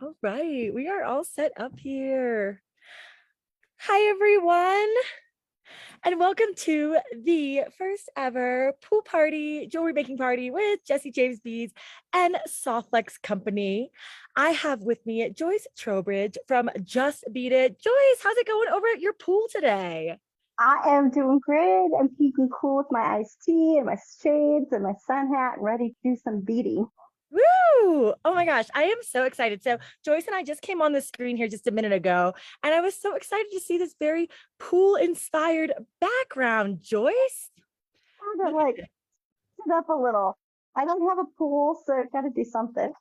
All right, we are all set up here. Hi, everyone, and welcome to the first ever pool party, jewelry making party with Jesse James Beads and Softlex Company. I have with me Joyce Trowbridge from Just Beat It. Joyce, how's it going over at your pool today? I am doing great. I'm keeping cool with my iced tea and my shades and my sun hat and ready to do some beading. Woo! Oh my gosh, I am so excited. So, Joyce and I just came on the screen here just a minute ago, and I was so excited to see this very pool inspired background. Joyce, I'm gonna look like at it. sit up a little. I don't have a pool, so I gotta do something.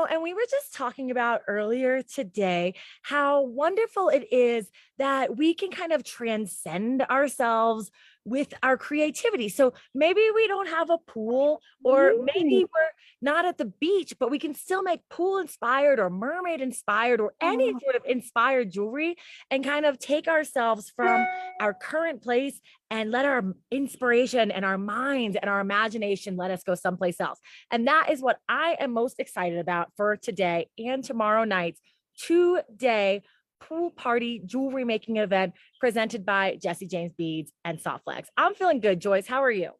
And we were just talking about earlier today how wonderful it is that we can kind of transcend ourselves with our creativity. So maybe we don't have a pool, or Really? maybe we're not at the beach, but we can still make pool inspired or mermaid inspired or any Oh, sort of inspired jewelry and kind of take ourselves from our current place and let our inspiration and our minds and our imagination let us go someplace else. And that is what I am most excited about for today and tomorrow night's 2-day pool party jewelry making event presented by Jesse James Beads and Softlex. I'm feeling good, Joyce. How are you?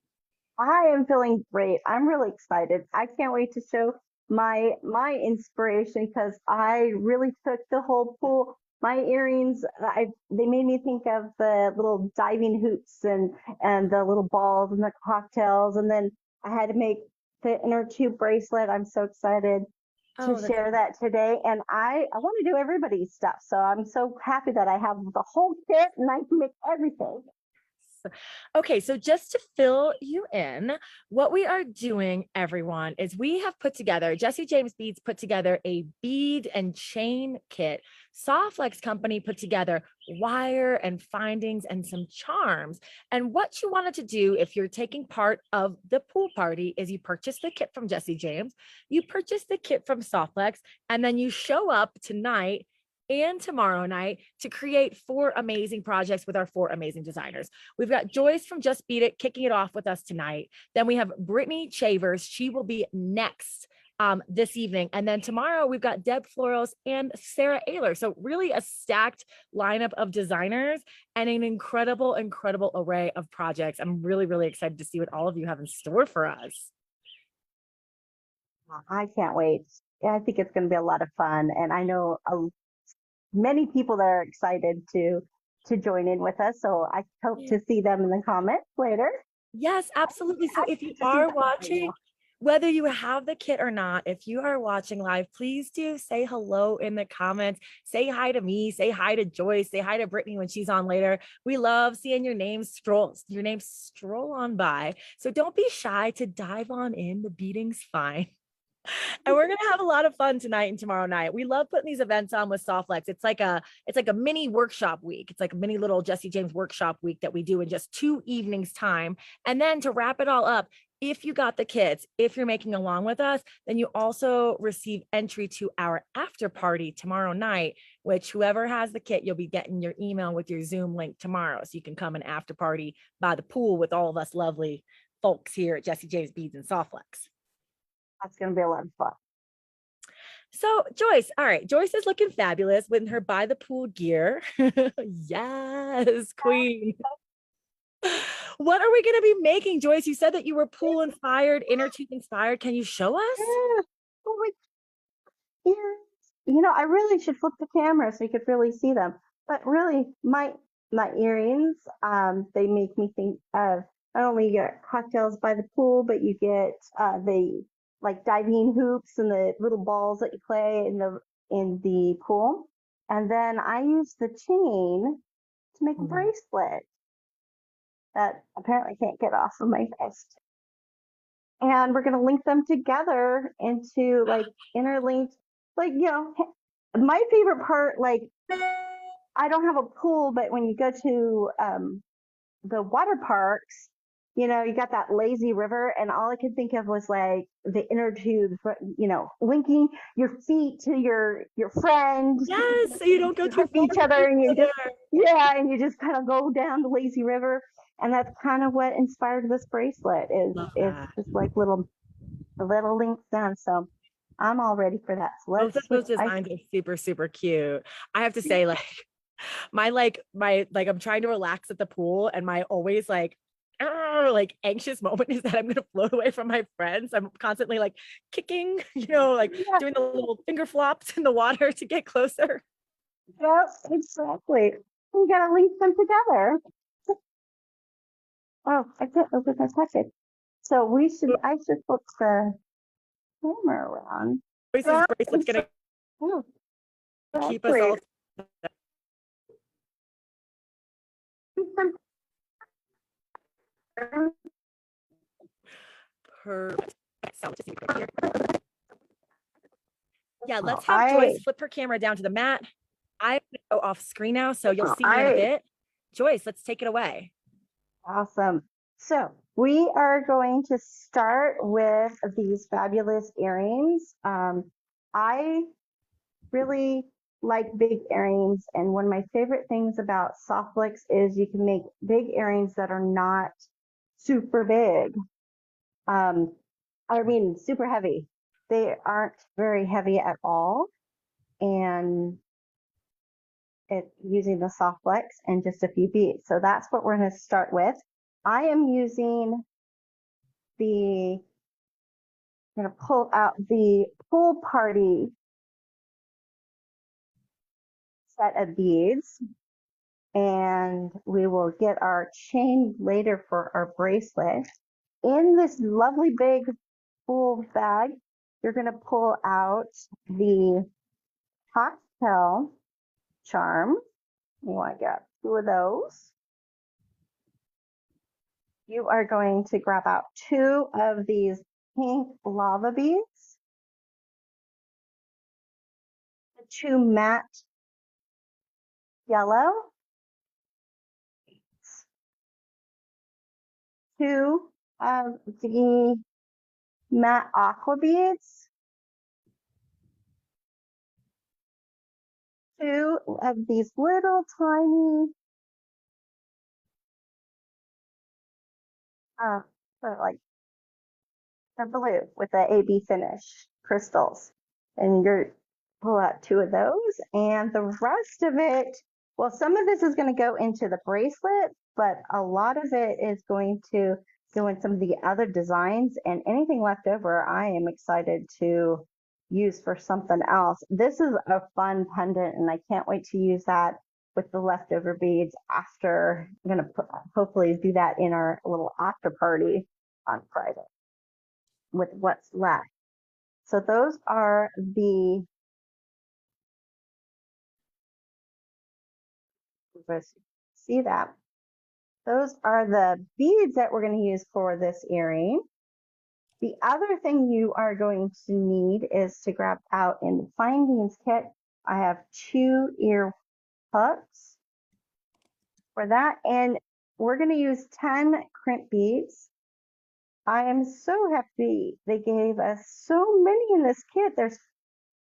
I am feeling great. I'm really excited. I can't wait to show my inspiration because I really took the whole pool. My earrings, I they made me think of the little diving hoops and the little balls and the cocktails, and then I had to make the inner tube bracelet. I'm so excited to Oh, that's share that today, and I want to do everybody's stuff. So I'm so happy that I have the whole kit and I can make everything. okay. So, just to fill you in, what we are doing, everyone, is we have put together, Jesse James Beads put together a bead and chain kit. Softlex Company put together wire and findings and some charms. And what you wanted to do if you're taking part of the pool party is you purchase the kit from Jesse James, you purchase the kit from Softlex, and then you show up tonight and tomorrow night to create 4 amazing projects with our 4 amazing designers. We've got Joyce from Just Beat It kicking it off with us tonight. Then we have Brittany Chavers. She will be next this evening. And then tomorrow we've got Deb Floros and Sarah Ayler. So really a stacked lineup of designers and an incredible, incredible array of projects. I'm really, really excited to see what all of you have in store for us. I can't wait. Yeah, I think it's going to be a lot of fun, and I know many people that are excited to join in with us. So I hope to see them in the comments later. Yes, absolutely. So I if you can't to see are them right watching, now. whether you have the kit or not, if you are watching live, please do say hello in the comments. Say hi to me, say hi to Joyce, say hi to Brittany when she's on later. We love seeing your name stroll on by. So don't be shy to dive on in. The beating's fine. And we're gonna have a lot of fun tonight and tomorrow night. We love putting these events on with Softlex. It's like a mini workshop week. It's like a mini little Jesse James workshop week that we do in just 2 evenings time. And then to wrap it all up, if you got the kits, if you're making along with us, then you also receive entry to our after party tomorrow night, which whoever has the kit, you'll be getting your email with your Zoom link tomorrow. So you can come and after party by the pool with all of us lovely folks here at Jesse James Beads and Softlex. That's going to be a lot of fun. So, Joyce, all right, Joyce is looking fabulous with her by the pool gear. Yes, queen. What are we going to be making, Joyce? You said that you were pool inspired, inner tube inspired. Can you show us? Yeah. Oh my ears. I really should flip the camera so you could really see them. But really, my earrings, they make me think of not only you get cocktails by the pool, but you get the like diving hoops and the little balls that you play in the pool. And then I use the chain to make a Mhm. bracelet that apparently can't get off of my wrist. And we're going to link them together into like interlinked, like, my favorite part, like, I don't have a pool, but when you go to the water parks, you got that lazy river, and all I could think of was like the inner tube, linking your feet to your friend, Yes, so you don't go you too hug far each from other, each and you just other. yeah, and you just kind of go down the lazy river, and that's kind of what inspired this bracelet. Is Love it's that. just like little links down. So I'm all ready for that. So Both of let's those switch. designs are super, super cute. I have to say, my I'm trying to relax at the pool, and my always like anxious moment is that I'm gonna float away from my friends. I'm constantly like kicking, like Yeah, doing the little finger flops in the water to get closer. yeah, exactly. We gotta link them together. Oh, I can't open my packet. So I should flip the camera around. Joyce's Yeah, bracelet's gonna oh, keep us exactly. all perfect. So just here. Yeah, Oh, let's have Joyce flip her camera down to the mat. I'm gonna go off screen now, so you'll see me in a bit. Joyce, let's take it away. awesome. So we are going to start with these fabulous earrings. I really like big earrings, and one of my favorite things about soft flicks is you can make big earrings that are not super big. I mean, super heavy. They aren't very heavy at all, and it using the soft flex and just a few beads. So that's what we're going to start with. I am using the, I'm going to pull out the pool party set of beads, and we will get our chain later for our bracelet. In this lovely big pool bag, you're going to pull out the cocktail charm. You want to get 2 of those. You are going to grab out 2 of these pink lava beads, 2 matte yellow, 2 of the matte aqua beads, 2 of these little tiny, uh, like the blue with the AB finish crystals. And you're pull out 2 of those, and the rest of it, well, some of this is going to go into the bracelet, but a lot of it is going to go in some of the other designs, and anything left over, I am excited to use for something else. This is a fun pendant, and I can't wait to use that with the leftover beads after. I'm going to hopefully do that in our little after party on Friday with what's left. So those are the, see that? Those are the beads that we're going to use for this earring. The other thing you are going to need is to grab out in the findings kit. I have 2 ear hooks for that, and we're going to use 10 crimp beads. I am so happy they gave us so many in this kit. There's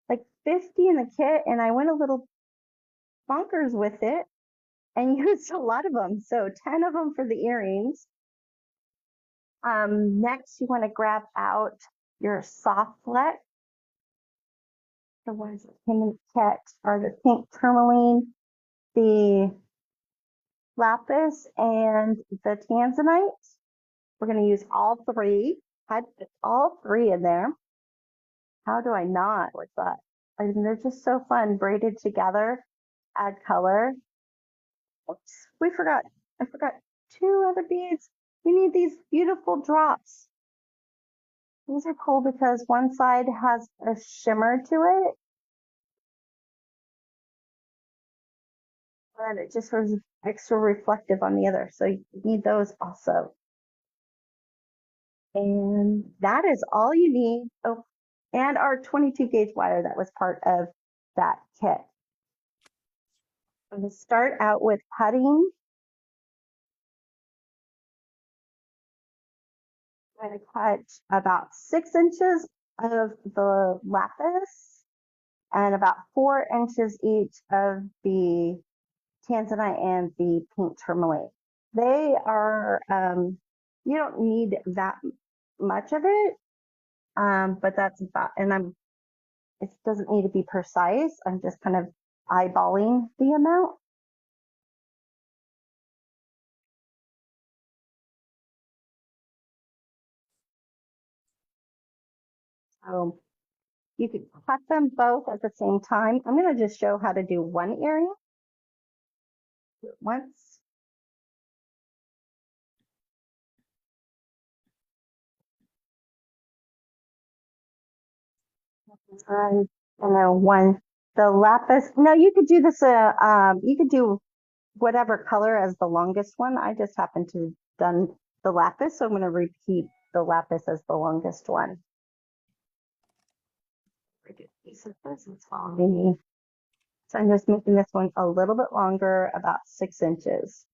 like 50 in the kit, and I went a little bonkers with it and used a lot of them. So 10 of them for the earrings. Next, you want to grab out your soft flex. The ones that came in the kit are the pink tourmaline, the lapis, and the tanzanite. We're going to use all 3. Had all 3 in there. How do I not with that? I mean, they're just so fun, braided together, add color. Oops, I forgot 2 other beads. We need these beautiful drops. These are cool because one side has a shimmer to it, and it just was extra reflective on the other. So you need those also. And that is all you need. Oh, and our 22 gauge wire that was part of that kit. I'm going to start out with cutting. I'm going to cut about 6 inches of the lapis and about 4 inches each of the tanzanite and the pink tourmaline. They are, you don't need that much of it, but that's about, and I'm it doesn't need to be precise. I'm just kind of eyeballing the amount. So you could cut them both at the same time. I'm going to just show how to do one earring once. And then the lapis. No, you could do this. You could do whatever color as the longest one. I just happen to done the lapis, so I'm going to repeat the lapis as the longest one. So I'm just making this one a little bit longer, about 6 inches.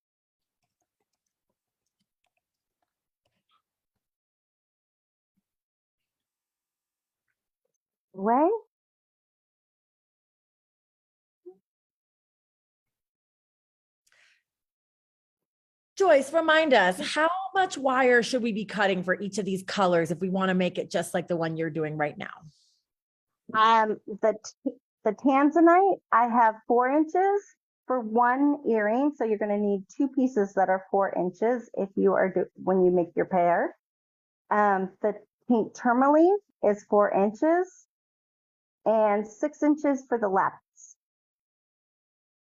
Way. Joyce, remind us, how much wire should we be cutting for each of these colors if we want to make it just like the one you're doing right now? The tanzanite, I have 4 inches for one earring. So you're going to need 2 pieces that are 4 inches if you are when you make your pair. The pink tourmaline is 4 inches and 6 inches for the lapis.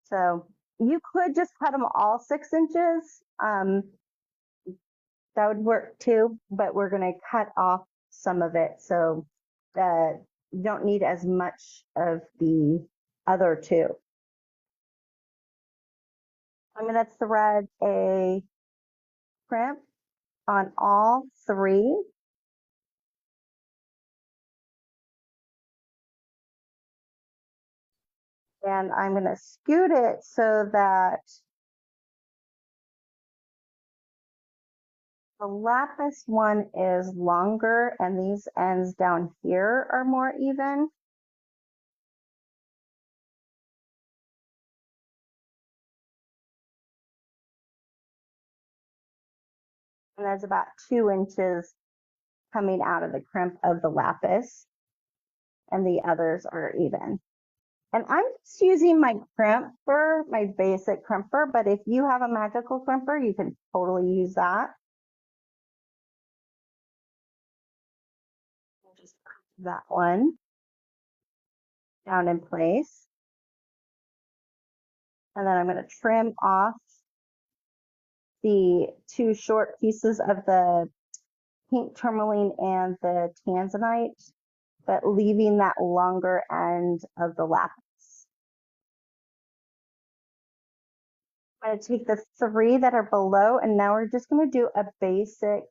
So you could just cut them all 6 inches. That would work too, but we're going to cut off some of it. So you don't need as much of the other 2. I'm going to thread a crimp on all 3. And I'm going to scoot it so that the lapis one is longer and these ends down here are more even. And there's about 2 inches coming out of the crimp of the lapis, and the others are even. And I'm just using my crimper, my basic crimper, but if you have a magical crimper, you can totally use that. Just put that one down in place. And then I'm going to trim off the 2 short pieces of the pink tourmaline and the tanzanite, but leaving that longer end of the lapis. I'm going to take the 3 that are below, and now we're just going to do a basic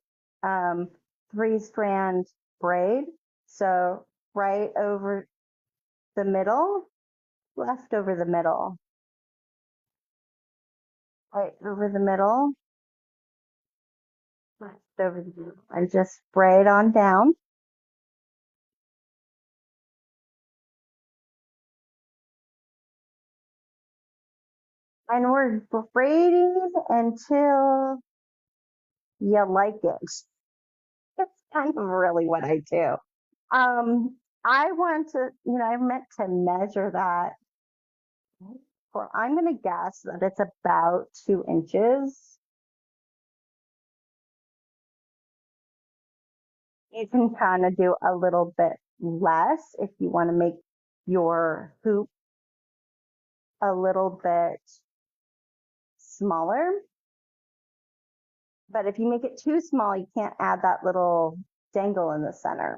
3-strand braid. So right over the middle, left over the middle, right over the middle, left over the middle, and just braid on down. And we're braiding until you like it. It's kind of really what I do. I want to, I meant to measure that. I'm going to guess that it's about 2 inches. You can kind of do a little bit less if you want to make your hoop a little bit smaller. But if you make it too small, you can't add that little dangle in the center.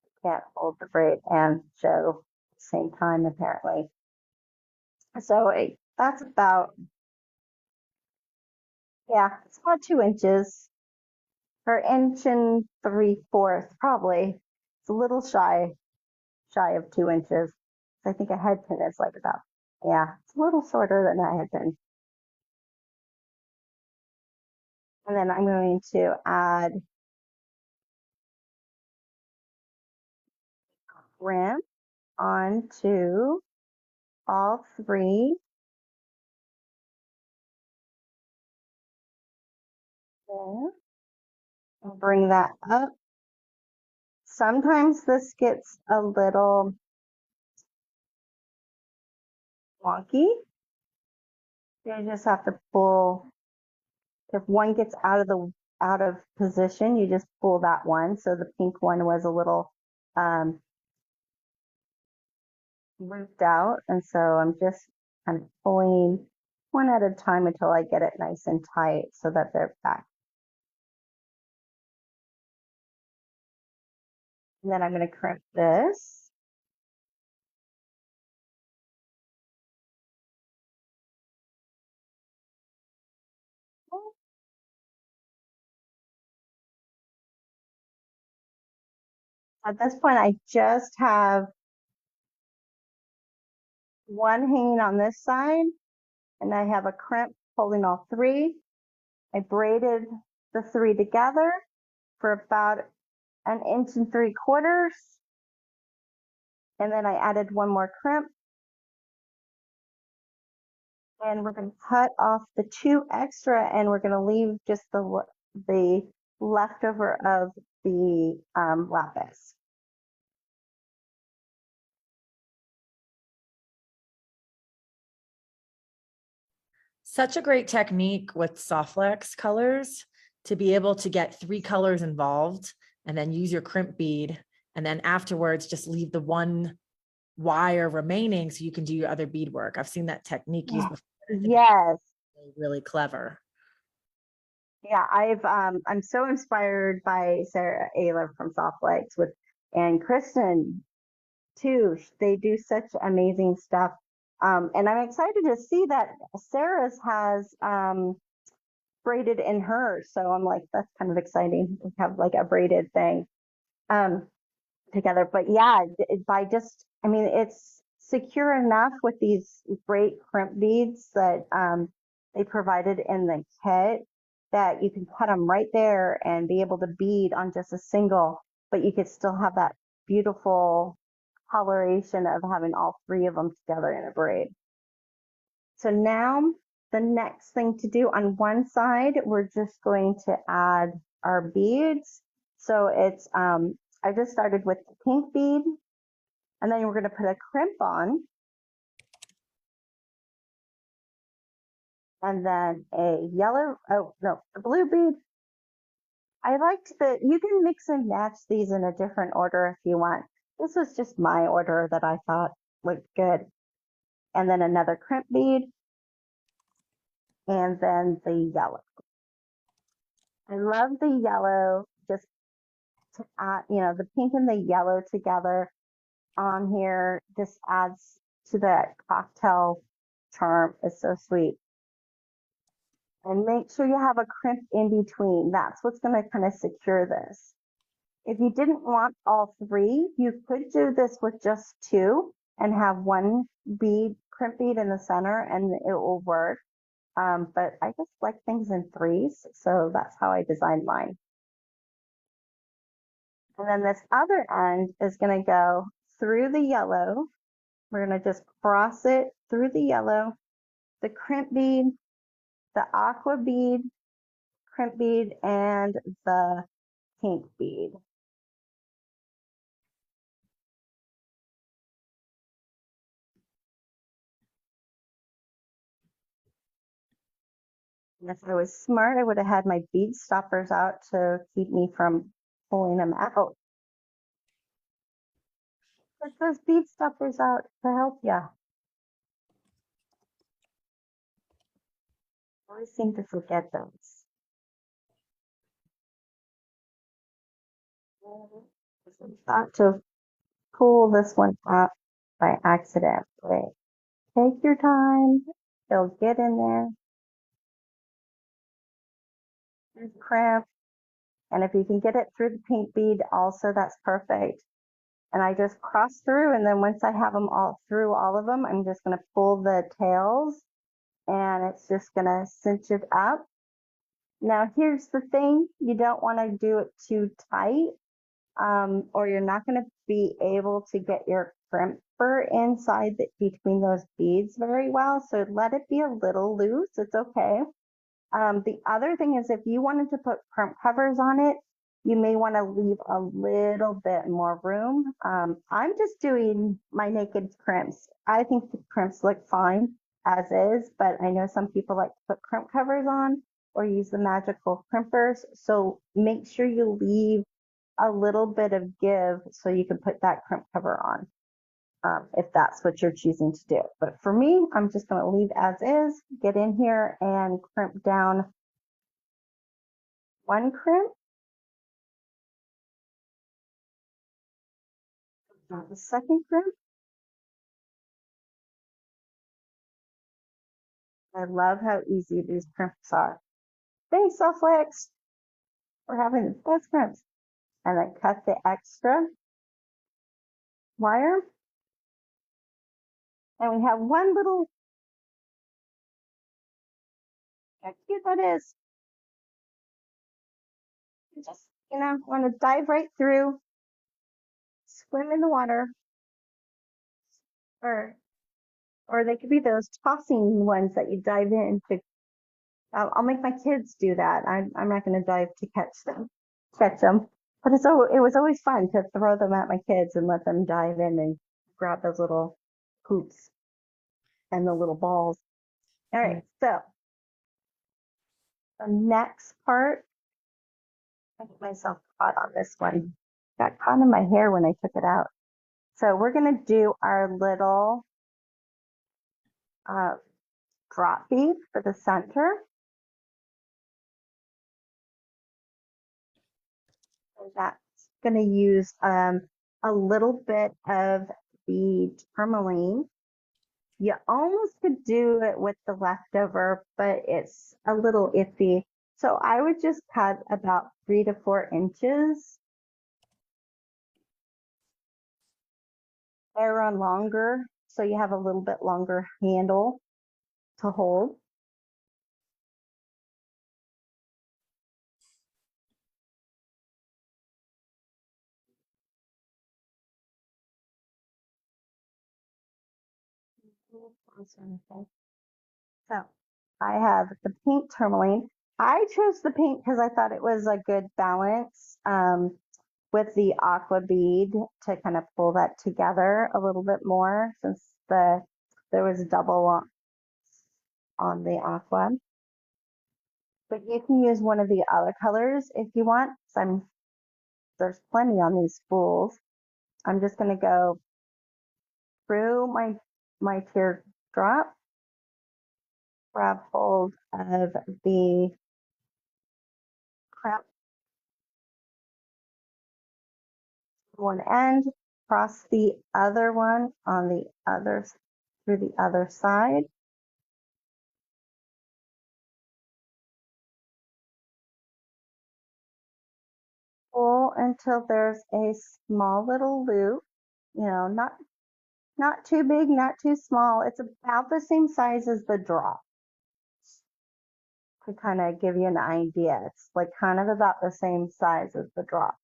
You can't hold the braid and sew at the same time, apparently. So that's about, it's about 2 inches, or 1 3/4, probably. It's a little shy of 2 inches. I think a head pin is like about, it's a little shorter than a head pin. And then I'm going to add crimp onto all 3. There. And bring that up Sometimes this gets a little wonky. You just have to pull. If one gets out of position, you just pull that one. So the pink one was a little looped out, and so I'm just kind of pulling one at a time until I get it nice and tight so that they're back. And then I'm going to crimp this. At this point, I just have one hanging on this side, and I have a crimp holding all three. I braided the three together for about 1.75 inches. And then I added one more crimp. And we're going to cut off the two extra, and we're going to leave just the leftover of the lapis. Such a great technique with Softlex colors to be able to get 3 colors involved and then use your crimp bead. And then afterwards, just leave the one wire remaining so you can do your other beadwork. I've seen that technique used before. Yes. Really clever. Yeah, I'm so inspired by Sarah Ayler from Softlex and Kristen too. They do such amazing stuff. And I'm excited to see that Sarah's has braided in hers. So I'm like, that's kind of exciting. We have like a braided thing together. But yeah, I mean, it's secure enough with these great crimp beads that they provided in the kit that you can cut them right there and be able to bead on just a single, but you could still have that beautiful coloration of having all three of them together in a braid. So now the next thing to do on one side, we're just going to add our beads. So it's, I just started with the pink bead, and then we're going to put a crimp on, and then a yellow, oh no, a blue bead. I liked that you can mix and match these in a different order if you want. This was just my order that I thought looked good. And then another crimp bead, and then the yellow. I love the yellow, just to add, the pink and the yellow together on here just adds to that cocktail charm. It's so sweet. And make sure you have a crimp in between. That's what's going to kind of secure this. If you didn't want all three, you could do this with just two and have one crimp bead in the center, and it will work. But I just like things in threes, so that's how I designed mine. And then this other end is going to go through the yellow. We're going to just cross it through the yellow, the crimp bead, the aqua bead, crimp bead, and the pink bead. And if I was smart, I would have had my bead stoppers out to keep me from pulling them out. Put those bead stoppers out to help you. I always seem to forget those. I thought to pull this one up by accident. Take your time. They'll get in there. There's cramp. And if you can get it through the pink bead also, that's perfect. And I just cross through, and then once I have them all through all of them, I'm just going to pull the tails, and it's just going to cinch it up. Now here's the thing, you don't want to do it too tight, or you're not going to be able to get your crimper inside between those beads very well. So let it be a little loose, it's okay. The other thing is, if you wanted to put crimp covers on it, you may want to leave a little bit more room. I'm just doing my naked crimps. I think the crimps look fine as is, but I know some people like to put crimp covers on or use the magical crimpers. So make sure you leave a little bit of give so you can put that crimp cover on. If that's what you're choosing to do. But for me, I'm just going to leave as is, get in here and crimp down one crimp. The second crimp. I love how easy these crimps are. Thanks, Softflex, for having the best crimps. And then cut the extra wire. And we have one little, how cute that is. You just, want to dive right through, swim in the water, or they could be those tossing ones that you dive in to. I'll make my kids do that. I'm not going to dive to catch them. But it was always fun to throw them at my kids and let them dive in and grab those little hoops and the little balls. All right, so the next part, I get myself caught on this one. Got caught in my hair when I took it out. So we're going to do our little drop bead for the center. And that's going to use a little bit of the tourmaline. You almost could do it with the leftover, but it's a little iffy. So I would just cut about 3 to 4 inches. Or on longer, so you have a little bit longer handle to hold. So I have the pink tourmaline. I chose the pink because I thought it was a good balance with the aqua bead to kind of pull that together a little bit more since there was a double on the aqua. But you can use one of the other colors if you want. There's plenty on these spools. I'm just going to go through my teardrop, grab hold of the crimp one end, cross the other one on the other through the other side. Pull until there's a small little loop, not too big, not too small. It's about the same size as the drop. To kind of give you an idea, it's like kind of about the same size as the drop.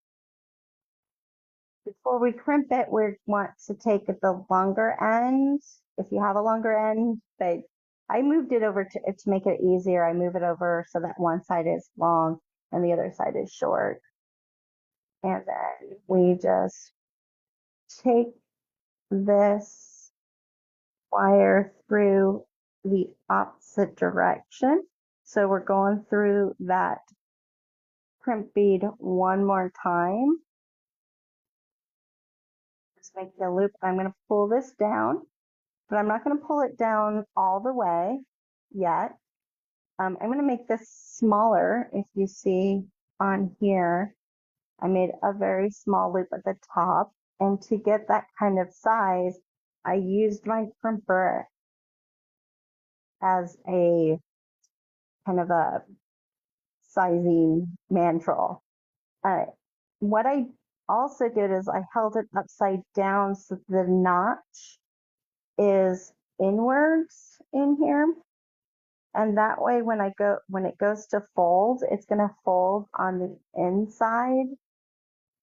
Before we crimp it, we want to take the longer end. If you have a longer end, but I moved it over to make it easier. I move it over so that one side is long and the other side is short. And then we just take this wire through the opposite direction. So we're going through that crimp bead one more time. Just making a loop. I'm going to pull this down, but I'm not going to pull it down all the way yet. I'm going to make this smaller. If you see on here, I made a very small loop at the top. And to get that kind of size, I used my crimper as a kind of a sizing mandrel. What I also did is I held it upside down so the notch is inwards in here. And that way when it goes to fold, it's going to fold on the inside.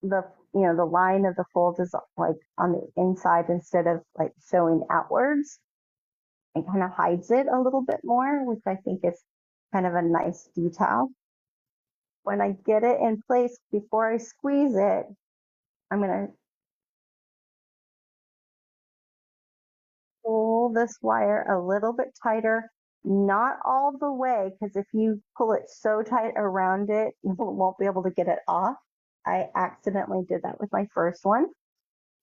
The line of the fold is like on the inside instead of like showing outwards. It kind of hides it a little bit more, which I think is kind of a nice detail. when I get it in place, before I squeeze it, I'm going to pull this wire a little bit tighter, not all the way, because if you pull it so tight around it, you won't be able to get it off. I accidentally did that with my first one.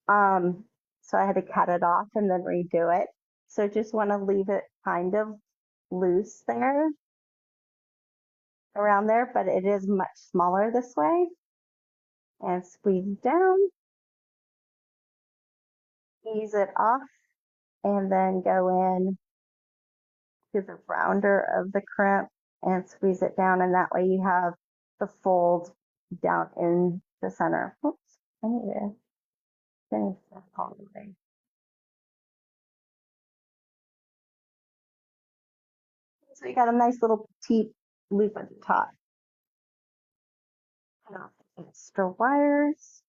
So I had to cut it off and then redo it. So just want to leave it kind of loose there around there, but it is much smaller this way. And squeeze down, ease it off, and then go in to the rounder of the crimp and squeeze it down. And that way you have the fold down in the center. Oops, I need to finish that all the way. So you got a nice little petite loop at the top. Cut off the extra wires.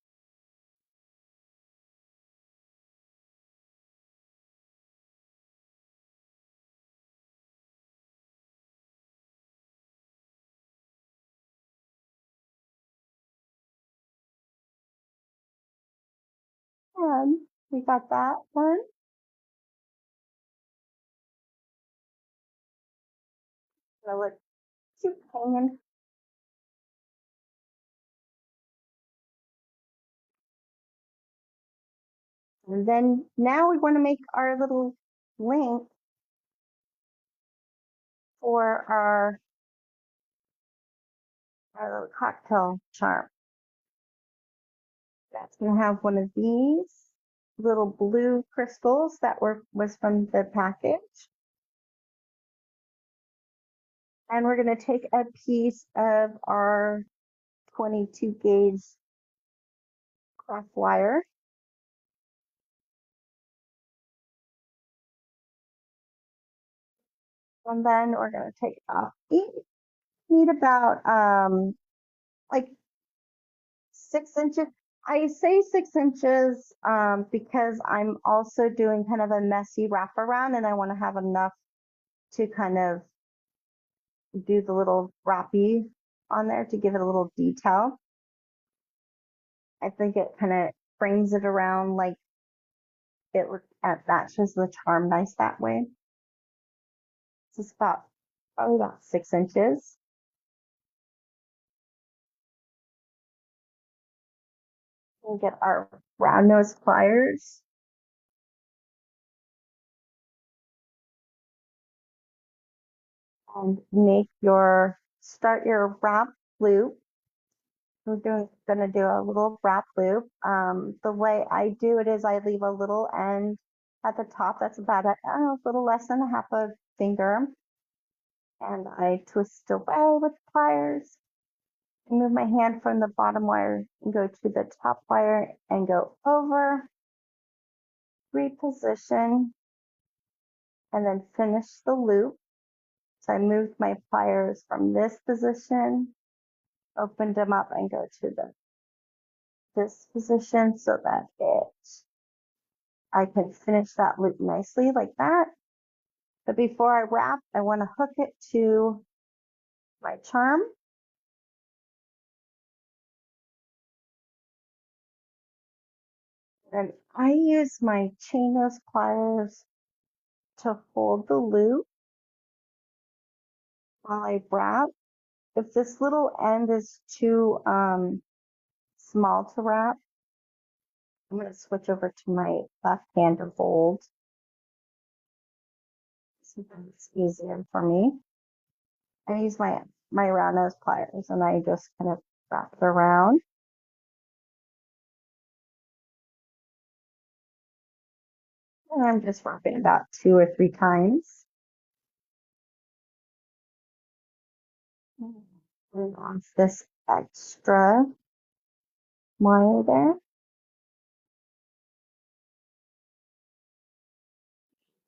And we got that one. Gonna look cute hanging. And then now we want to make our little link for our little cocktail charm. That's going to have one of these little blue crystals that was from the package. And we're going to take a piece of our 22 gauge craft wire. And then we're going to take off each. Need about like 6 inches. I say 6 inches because I'm also doing kind of a messy wraparound and I want to have enough to kind of do the little wrappy on there to give it a little detail. I think it kind of frames it around like it matches the charm nice that way. It's probably about 6 inches. We'll get our round nose pliers. And start your wrap loop. We're gonna do a little wrap loop. The way I do it is I leave a little end at the top. That's about a little less than a half a finger. And I twist away with pliers. Move my hand from the bottom wire and go to the top wire and go over, reposition, and then finish the loop. So I moved my pliers from this position, opened them up and go to this position so that I can finish that loop nicely like that. But before I wrap, I want to hook it to my charm. And I use my chain nose pliers to hold the loop while I wrap. If this little end is too small to wrap, I'm going to switch over to my left hand to hold. Sometimes it's easier for me. I use my round nose pliers and I just kind of wrap it around. And I'm just wrapping about 2 or 3 times. And off this extra wire there.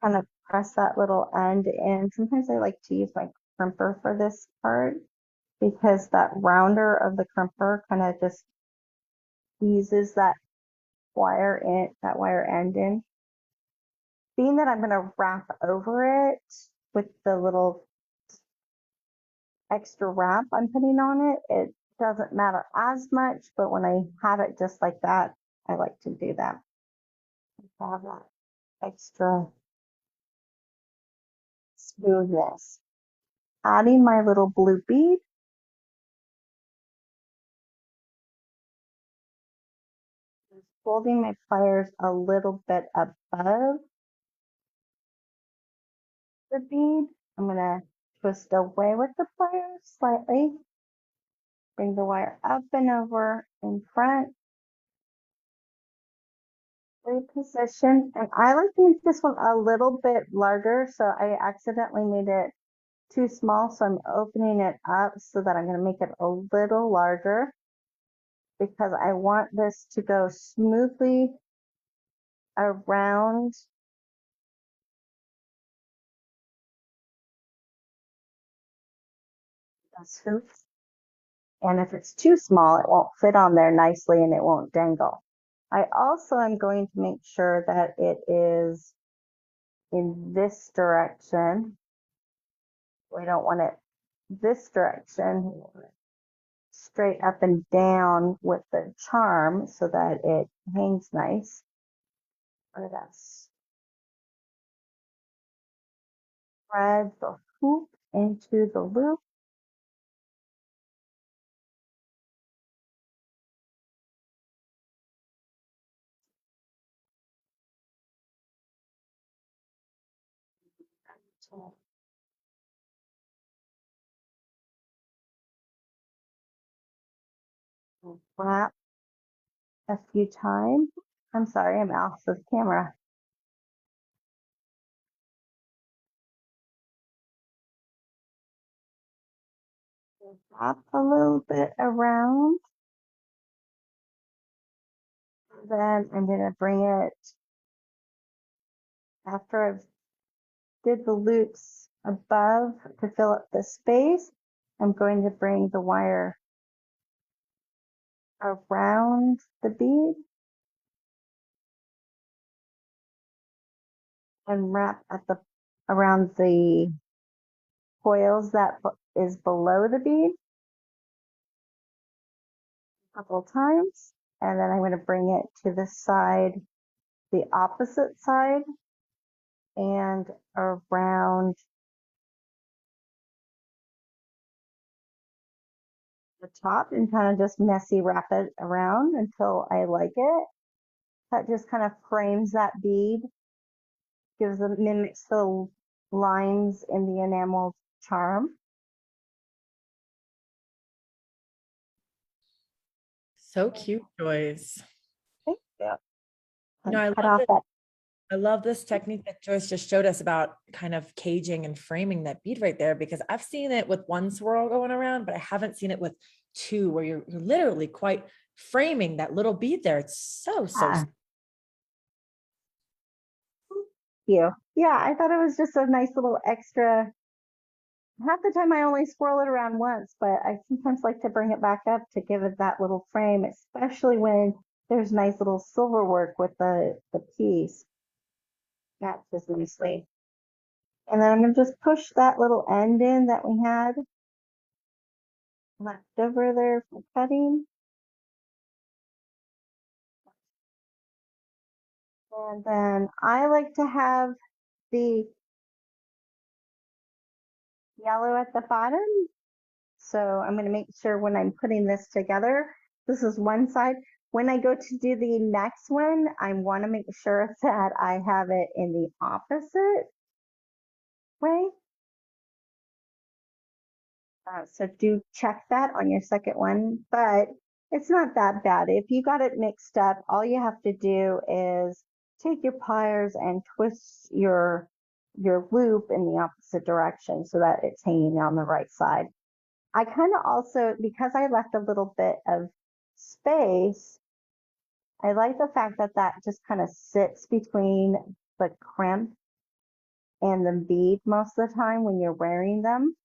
Kind of press that little end in. Sometimes I like to use my crimper for this part because that rounder of the crimper kind of just eases that wire end in. Being that I'm going to wrap over it with the little extra wrap I'm putting on it, it doesn't matter as much, but when I have it just like that, I like to do that. To have that extra smoothness. Adding my little blue bead. Holding my pliers a little bit above the bead. I'm going to twist away with the pliers slightly. Bring the wire up and over in front. Reposition. And I like to make this one a little bit larger, so I accidentally made it too small, so I'm opening it up so that I'm going to make it a little larger because I want this to go smoothly around this hoop. And if it's too small, it won't fit on there nicely and it won't dangle. I also am going to make sure that it is in this direction. We don't want it this direction. We want it straight up and down with the charm so that it hangs nice. Or that's thread the hoop into the loop. Wrap a few times. I'm sorry, I'm off the camera. Wrap a little bit around. Then I'm going to bring it after I've did the loops above to fill up the space. I'm going to bring the wire around the bead and wrap at the around the coils that is below the bead a couple times, and then I'm going to bring it to the side, the opposite side, and around the top and kind of just messy wrap it around until I like it. That just kind of frames that bead, gives them, mimics the lines in the enamel charm. So cute, Joyce. Yeah. No, I Cut love off it. that. I love this technique that Joyce just showed us about kind of caging and framing that bead right there, because I've seen it with one swirl going around, but I haven't seen it with two, where you're literally quite framing that little bead there. It's so Yeah. You. Yeah, I thought it was just a nice little extra. Half the time I only swirl it around once, but I sometimes like to bring it back up to give it that little frame, especially when there's nice little silver work with the piece. Matches nicely. And then I'm going to just push that little end in that we had left over there for cutting. And then I like to have the yellow at the bottom. So I'm going to make sure when I'm putting this together, this is one side. When I go to do the next one, I want to make sure that I have it in the opposite way. So do check that on your second one, but it's not that bad. If you got it mixed up, all you have to do is take your pliers and twist your loop in the opposite direction so that it's hanging on the right side. I kind of also, because I left a little bit of space, I like the fact that that just kind of sits between the crimp and the bead most of the time when you're wearing them.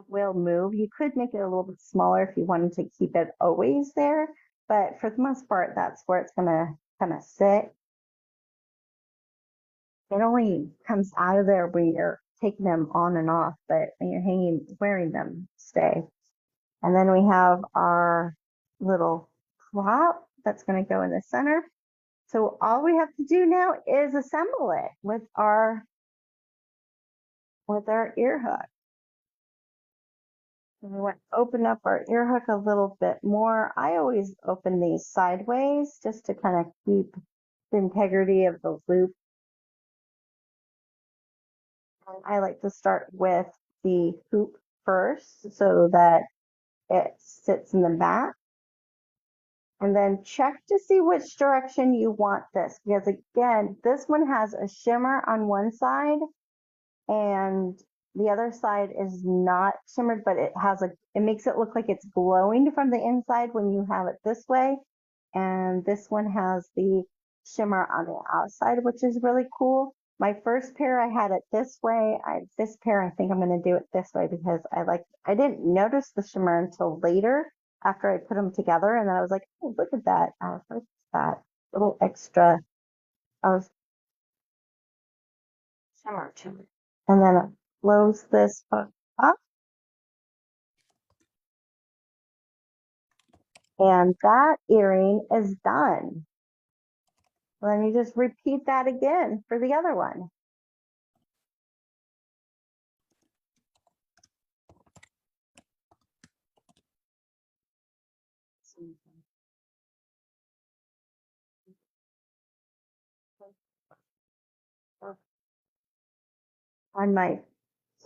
Will move. You could make it a little bit smaller if you wanted to keep it always there, but for the most part, that's where it's gonna kind of sit. It only comes out of there when you're taking them on and off, but when you're wearing them, stay. And then we have our little prop that's going to go in the center. So all we have to do now is assemble it with our ear hook. And we want to open up our ear hook a little bit more. I always open these sideways just to kind of keep the integrity of the loop. And I like to start with the hoop first so that it sits in the back. And then check to see which direction you want this, because again, this one has a shimmer on one side and the other side is not shimmered, but it makes it look like it's glowing from the inside when you have it this way. And this one has the shimmer on the outside, which is really cool. My first pair, I had it this way. This pair, I think I'm going to do it this way because I didn't notice the shimmer until later after I put them together. And then I was like, oh, look at that. What's that little extra of shimmer to it. And then close this hook up. And that earring is done. Then you just repeat that again for the other one. On my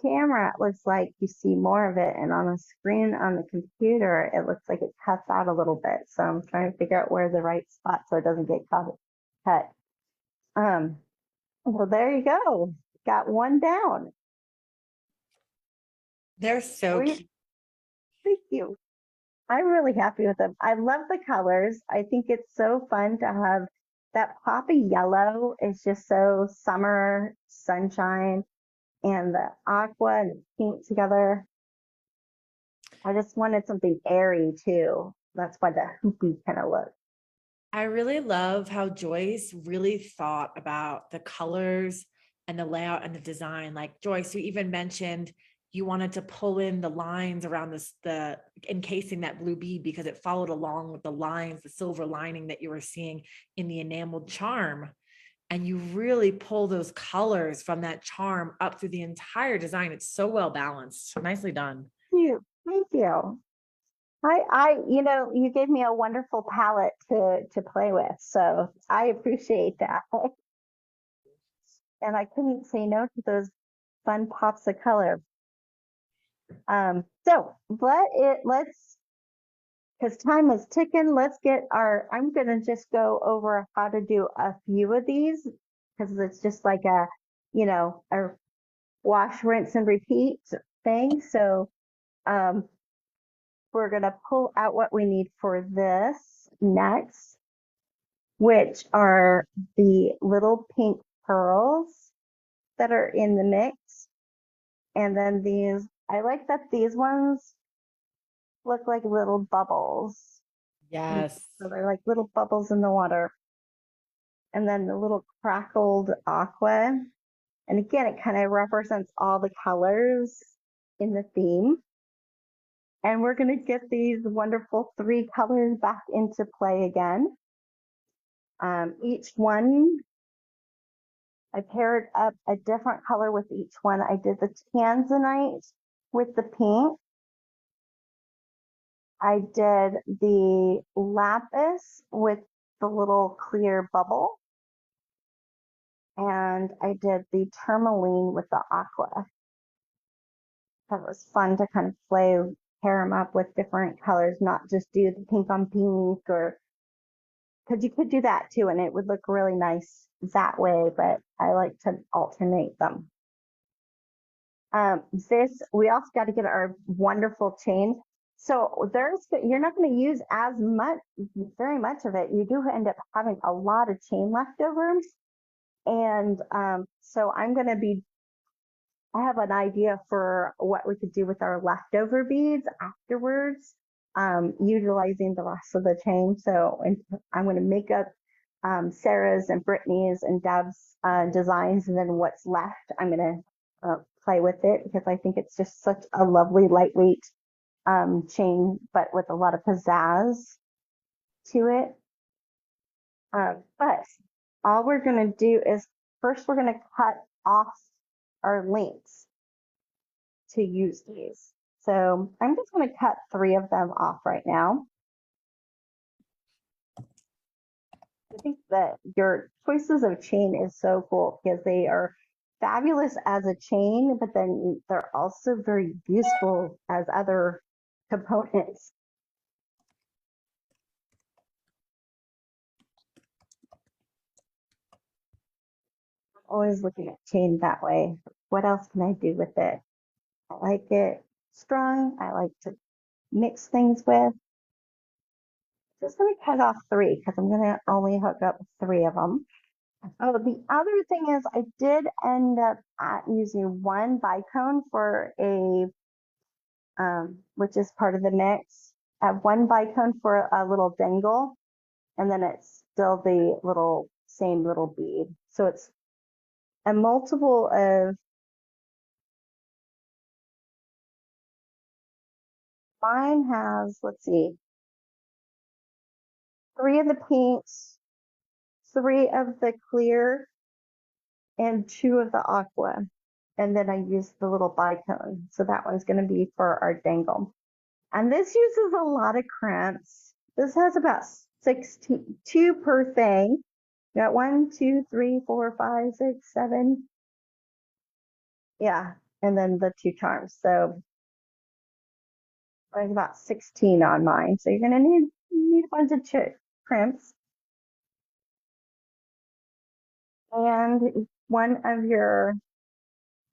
camera, it looks like you see more of it, and on the screen on the computer, it looks like it cuts out a little bit. So I'm trying to figure out where the right spot so it doesn't get cut. Well, there you go. Got one down. They're so cute. Thank you. I'm really happy with them. I love the colors. I think it's so fun to have that poppy yellow. Is just so summer sunshine, and the aqua and the pink together. I just wanted something airy too. That's why the hoopy kind of look. I really love how Joyce really thought about the colors and the layout and the design. Like Joyce, you even mentioned you wanted to pull in the lines around the encasing that blue bead because it followed along with the lines, the silver lining that you were seeing in the enameled charm. And you really pull those colors from that charm up through the entire design. It's so well balanced. Nicely done. Thank you. You gave me a wonderful palette to play with, so I appreciate that. And I couldn't say no to those fun pops of color. So let's, because time is ticking, I'm going to just go over how to do a few of these because it's just like a wash, rinse, and repeat thing. So we're going to pull out what we need for this next, which are the little pink pearls that are in the mix. And then I like that these ones look like little bubbles. Yes. So they're like little bubbles in the water. And then the little crackled aqua. And again, it kind of represents all the colors in the theme. And we're going to get these wonderful 3 colors back into play again. Each one, I paired up a different color with each one. I did the tanzanite with the pink. I did the lapis with the little clear bubble. And I did the tourmaline with the aqua. That was fun to kind of pair them up with different colors, not just do the pink on pink, or because you could do that too, and it would look really nice that way, but I like to alternate them. We also got to get our wonderful chain. So you're not going to use very much of it. You do end up having a lot of chain left over. And so I have an idea for what we could do with our leftover beads afterwards, utilizing the rest of the chain. So I'm going to make up Sarah's and Brittany's and Deb's designs, and then what's left, I'm going to play with it because I think it's just such a lovely lightweight chain, but with a lot of pizzazz to it. But all we're going to do is first we're going to cut off our links to use these. So I'm just going to cut 3 of them off right now. I think that your choices of chain is so cool because they are fabulous as a chain, but then they're also very useful as other components. Always looking at chain that way. What else can I do with it? I like it strong. I like to mix things with. Just going to cut off 3 because I'm going to only hook up 3 of them. Oh, the other thing is I did end up using 1 bicone for a, which is part of the mix. I have 1 bicone for a little dangle, and then it's still the same little bead. So it's a multiple of, mine has, let's see, 3 of the pinks, 3 of the clear, and 2 of the aqua. And then I used the little bicone. So that one's going to be for our dangle. And this uses a lot of crimps. This has about 16, 2 per thing. You got 1, 2, 3, 4, 5, 6, 7. Yeah. And then the 2 charms. So there's about 16 on mine. So you're going to need a bunch of crimps. And 1 of your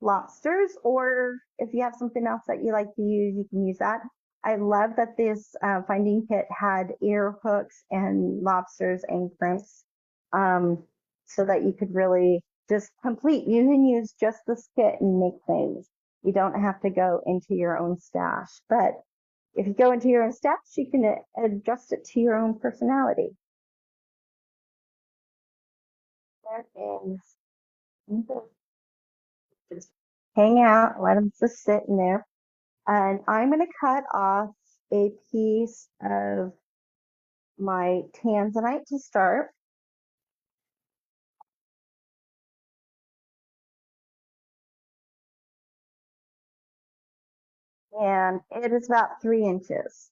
lobsters, or if you have something else that you like to use, you can use that. I love that this finding kit had ear hooks and lobsters and crimps, so that you could really just complete. You can use just this kit and make things. You don't have to go into your own stash. But if you go into your own stash, you can adjust it to your own personality. There is. Just hang out, let them just sit in there. And I'm going to cut off a piece of my tanzanite to start. And it is about 3 inches.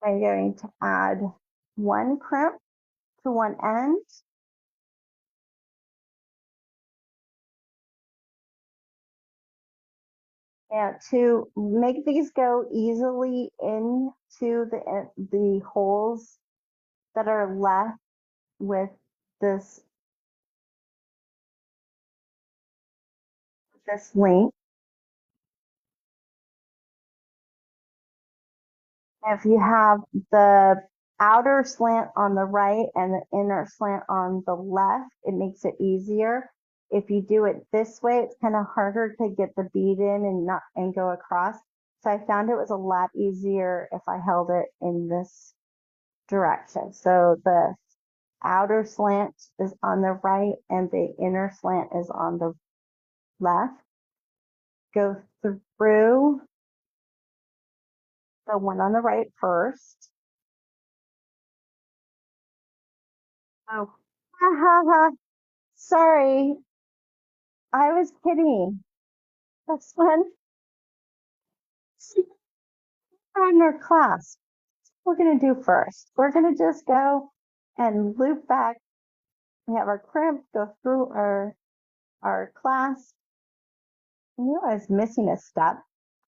I'm going to add 1 crimp to one end. And to make these go easily into the holes that are left with this link. If you have the outer slant on the right and the inner slant on the left, it makes it easier. If you do it this way, it's kind of harder to get the bead in and go across. So I found it was a lot easier if I held it in this direction. So the outer slant is on the right and the inner slant is on the left. Go through the one on the right first. Oh, ha ha ha. Sorry, I was kidding. That's one on our class. We're going to do first. We're going to just go and loop back. We have our crimp, go through our class. I knew I was missing a step.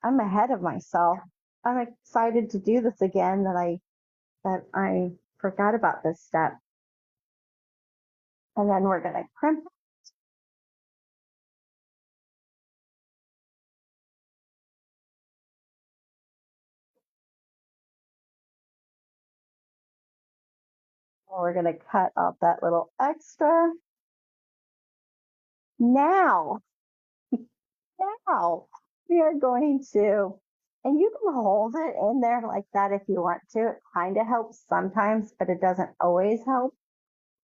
I'm ahead of myself. I'm excited to do this again that I forgot about this step. And then we're going to crimp. And we're going to cut off that little extra. Now, we are going to, and you can hold it in there like that if you want to. It kind of helps sometimes, but it doesn't always help.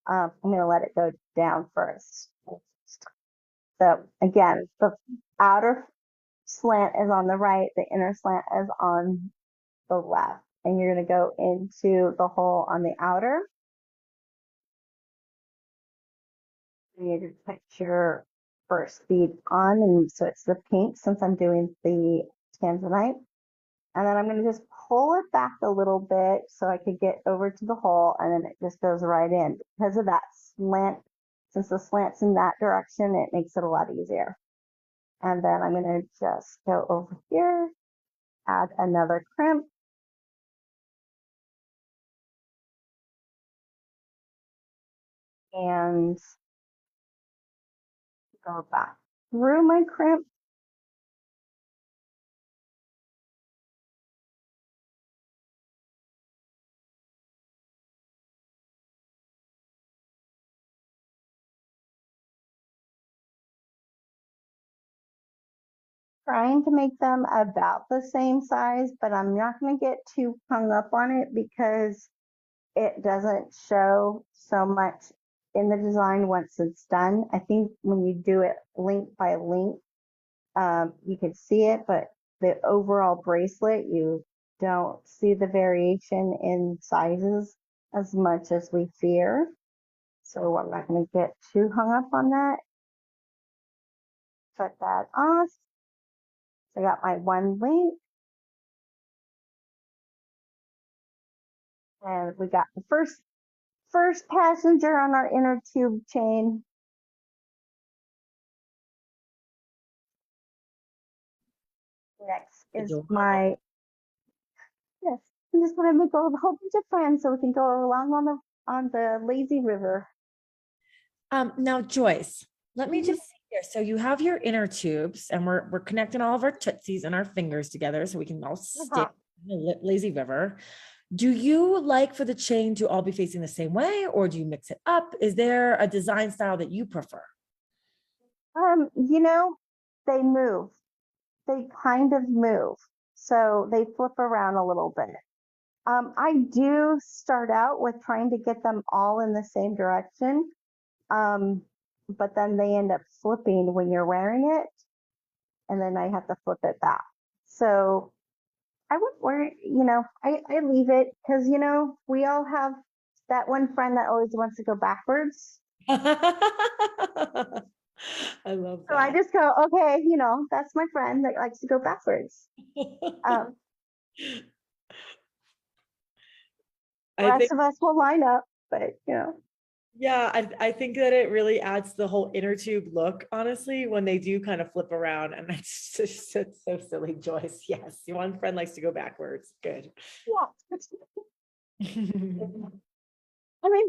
I'm going to let it go down first. So again, the outer slant is on the right, the inner slant is on the left. And you're going to go into the hole on the outer. You need to put your first bead on, and so it's the pink since I'm doing the tanzanite. And then I'm going to just pull it back a little bit so I could get over to the hole, and then it just goes right in. Because of that slant, since the slant's in that direction, it makes it a lot easier. And then I'm going to just go over here, add another crimp. And go back through my crimp. Trying to make them about the same size, but I'm not going to get too hung up on it because it doesn't show so much in the design once it's done. I think when you do it link by link, you can see it, but the overall bracelet, you don't see the variation in sizes as much as we fear. So I'm not going to get too hung up on that. Cut that off. So I got my one link. And we got the first passenger on our inner tube chain. Next is my, yes, I'm just gonna make a whole bunch of friends so we can go along on the lazy river. Now, Joyce, let me Mhm. just see here. So you have your inner tubes, and we're connecting all of our tootsies and our fingers together so we can all stick in the lazy river. Do you like for the chain to all be facing the same way, or do you mix it up? Is there a design style that you prefer? You know, they move. They kind of move. So they flip around a little bit. I do start out with trying to get them all in the same direction. But then they end up flipping when you're wearing it, and then I have to flip it back. So I would wear, I leave it because, we all have that one friend that always wants to go backwards. I love So I that. just go, okay, that's my friend that likes to go backwards. Um, the I think, rest of us will line up, but, yeah, I think that it really adds the whole inner tube look, honestly, when they do kind of flip around. And it's so silly, Joyce. Yes, one friend likes to go backwards. Good. yeah. I mean,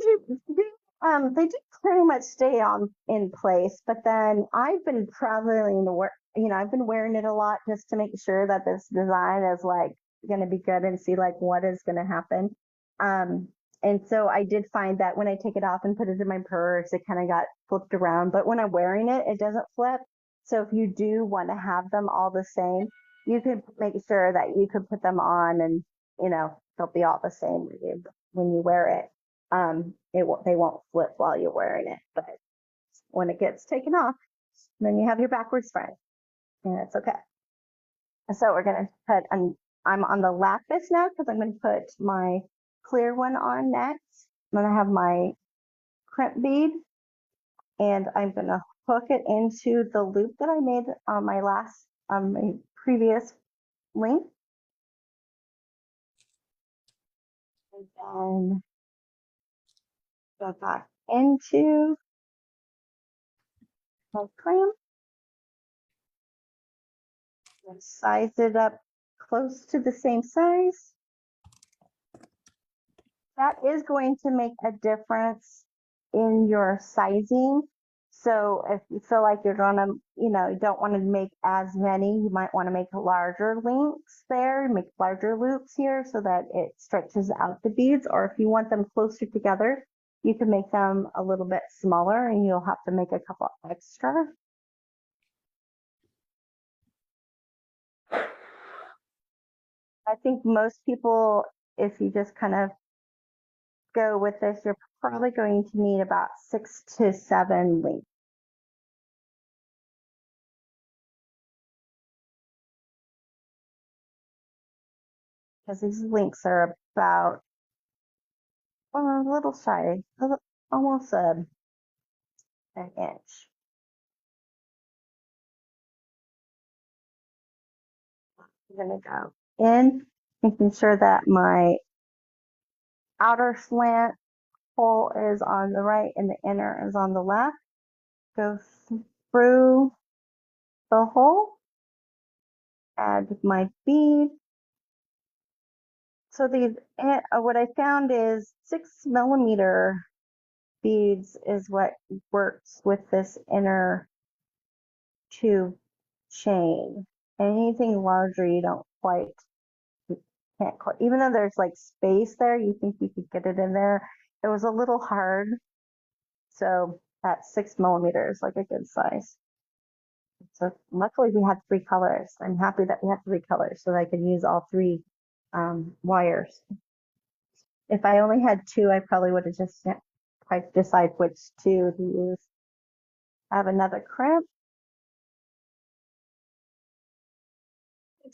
they do pretty much stay on in place, but then I've been traveling to work, I've been wearing it a lot just to make sure that this design is like going to be good and see like what is going to happen. Um, and so I did find that when I take it off and put it in my purse, it kind of got flipped around, but when I'm wearing it, it doesn't flip. So if you do want to have them all the same, you can make sure that you can put them on and, they'll be all the same when you wear it. They won't flip while you're wearing it, but when it gets taken off, then you have your backwards friend, and it's okay. So we're gonna put, I'm on the lapis now because I'm gonna put my clear one on next. I'm gonna have my crimp bead, and I'm gonna hook it into the loop that I made on my previous link, and then go back into my clamp. Size it up close to the same size. That is going to make a difference in your sizing. So if you feel like you're gonna, you don't want to make as many, you might want to make larger links there, make larger loops here so that it stretches out the beads. Or if you want them closer together, you can make them a little bit smaller and you'll have to make a couple extra. I think most people, if you just kind of go with this, you're probably going to need about 6 to 7 links. Because these links are about, well, a little shy, almost an inch. I'm going to go in, making sure that my outer slant hole is on the right and the inner is on the left. Go through the hole, add my bead. So these, what I found is 6 millimeter beads is what works with this inner tube chain. Anything larger, you can't quite, even though there's like space there, you think you could get it in there. It was a little hard. So that 6 millimeter is like a good size. So luckily we had 3 colors. I'm happy that we had 3 colors so that I could use all 3 wires. If I only had 2, I probably would have just quite decide which 2 to use. I have another crimp.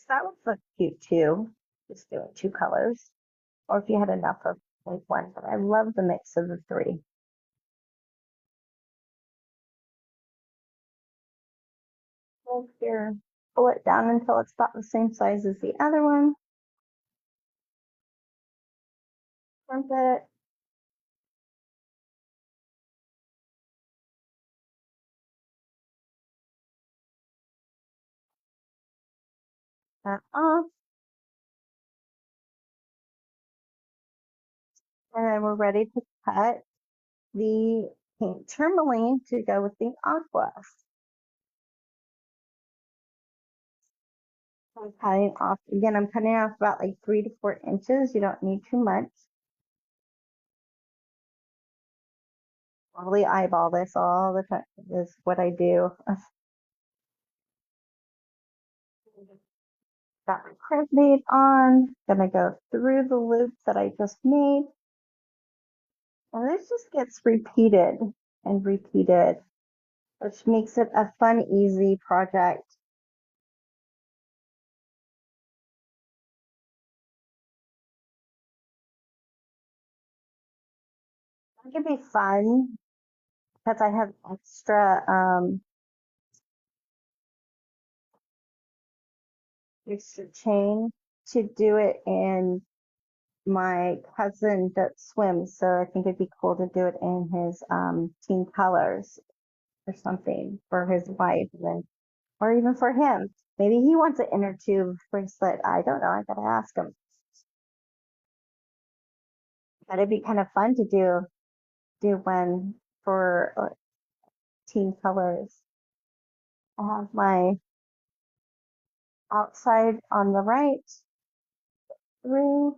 That would look cute too. Just doing 2 colors. Or if you had enough of like 1, but I love the mix of the 3. Hold here, pull it down until it's about the same size as the other one. Crimp it. That off. And then we're ready to cut the pink tourmaline to go with the aqua. I'm cutting off, again, I'm cutting off about like 3 to 4 inches. You don't need too much. Probably eyeball this all the time, is what I do. Got my crimp bead on, gonna go through the loop that I just made. And this just gets repeated and repeated, which makes it a fun, easy project. It can be fun because I have extra chain to do it in my cousin that swims, so I think it'd be cool to do it in his team colors or something for his wife, and then, or even for him. Maybe he wants an inner tube bracelet. I don't know. I gotta ask him. But it'd be kind of fun to do one for team colors. I have my outside on the right through.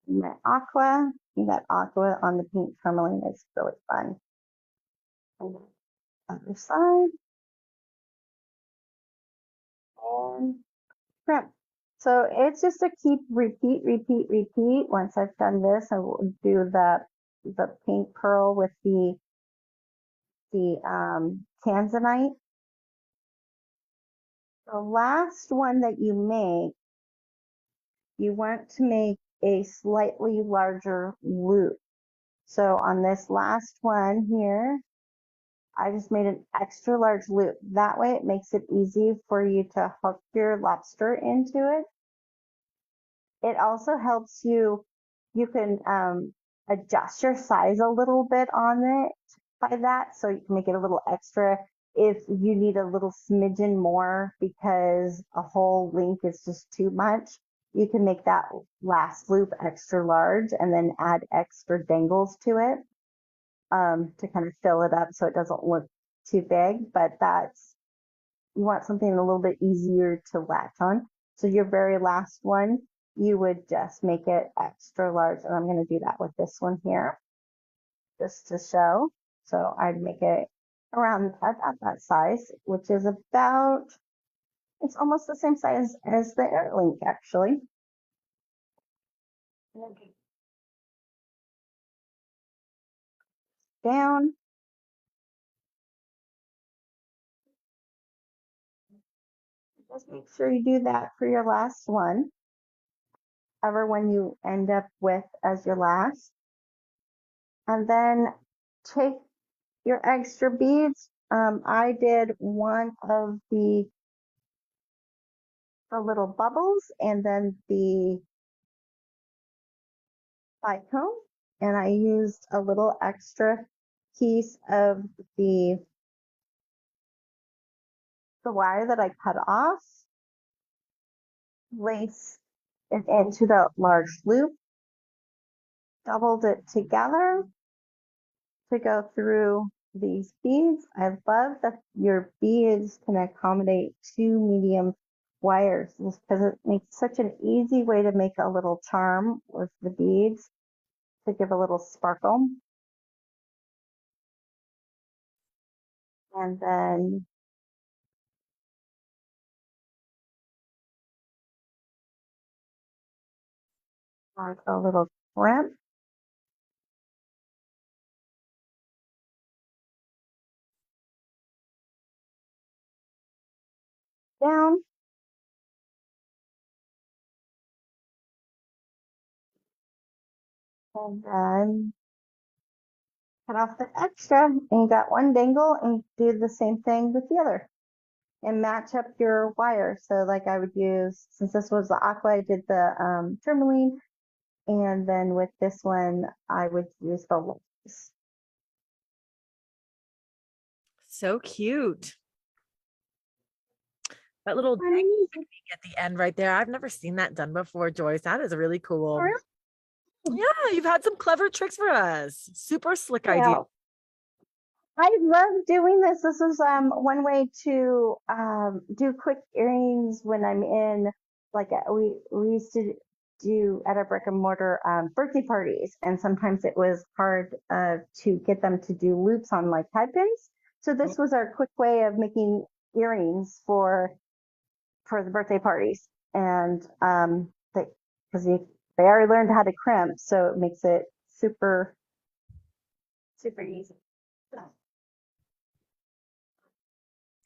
My aqua. That aqua on the pink tourmaline is really fun. And other side. And crimp. So it's just a keep, repeat, repeat, repeat. Once I've done this, I will do the pink pearl with the tanzanite. The last one that you make, you want to make a slightly larger loop. So on this last one here, I just made an extra large loop. That way it makes it easy for you to hook your lobster into it. It also helps you can adjust your size a little bit on it by that. So you can make it a little extra if you need a little smidgen more because a whole link is just too much. You can make that last loop extra large and then add extra dangles to it to kind of fill it up so it doesn't look too big. But you want something a little bit easier to latch on. So your very last one, you would just make it extra large. And I'm going to do that with this one here. just to show. So I'd make it around at that size, which is about, it's almost the same size as the air link actually. Down. Just make sure you do that for your last one. Ever when you end up with as your last. And then take your extra beads. I did one of the little bubbles and then the comb, and I used a little extra piece of the wire that I cut off, laced it into the large loop, doubled it together to go through these beads. I love that your beads can accommodate 2 medium wires because it makes such an easy way to make a little charm with the beads to give a little sparkle. And then a little crimp. Down. And then cut off the extra and you got one dangle and do the same thing with the other and match up your wire. So like I would use, since this was the aqua, I did the tourmaline, and then with this one I would use the lace. So cute. That little technique at the end right there. I've never seen that done before, Joyce. That is really cool. Yeah, you've had some clever tricks for us. Super slick idea. I love doing this. This is one way to do quick earrings when I'm in, like we used to do at our brick and mortar birthday parties, and sometimes it was hard to get them to do loops on like tie pins. So this was our quick way of making earrings for the birthday parties, and because they already learned how to crimp, so it makes it super easy.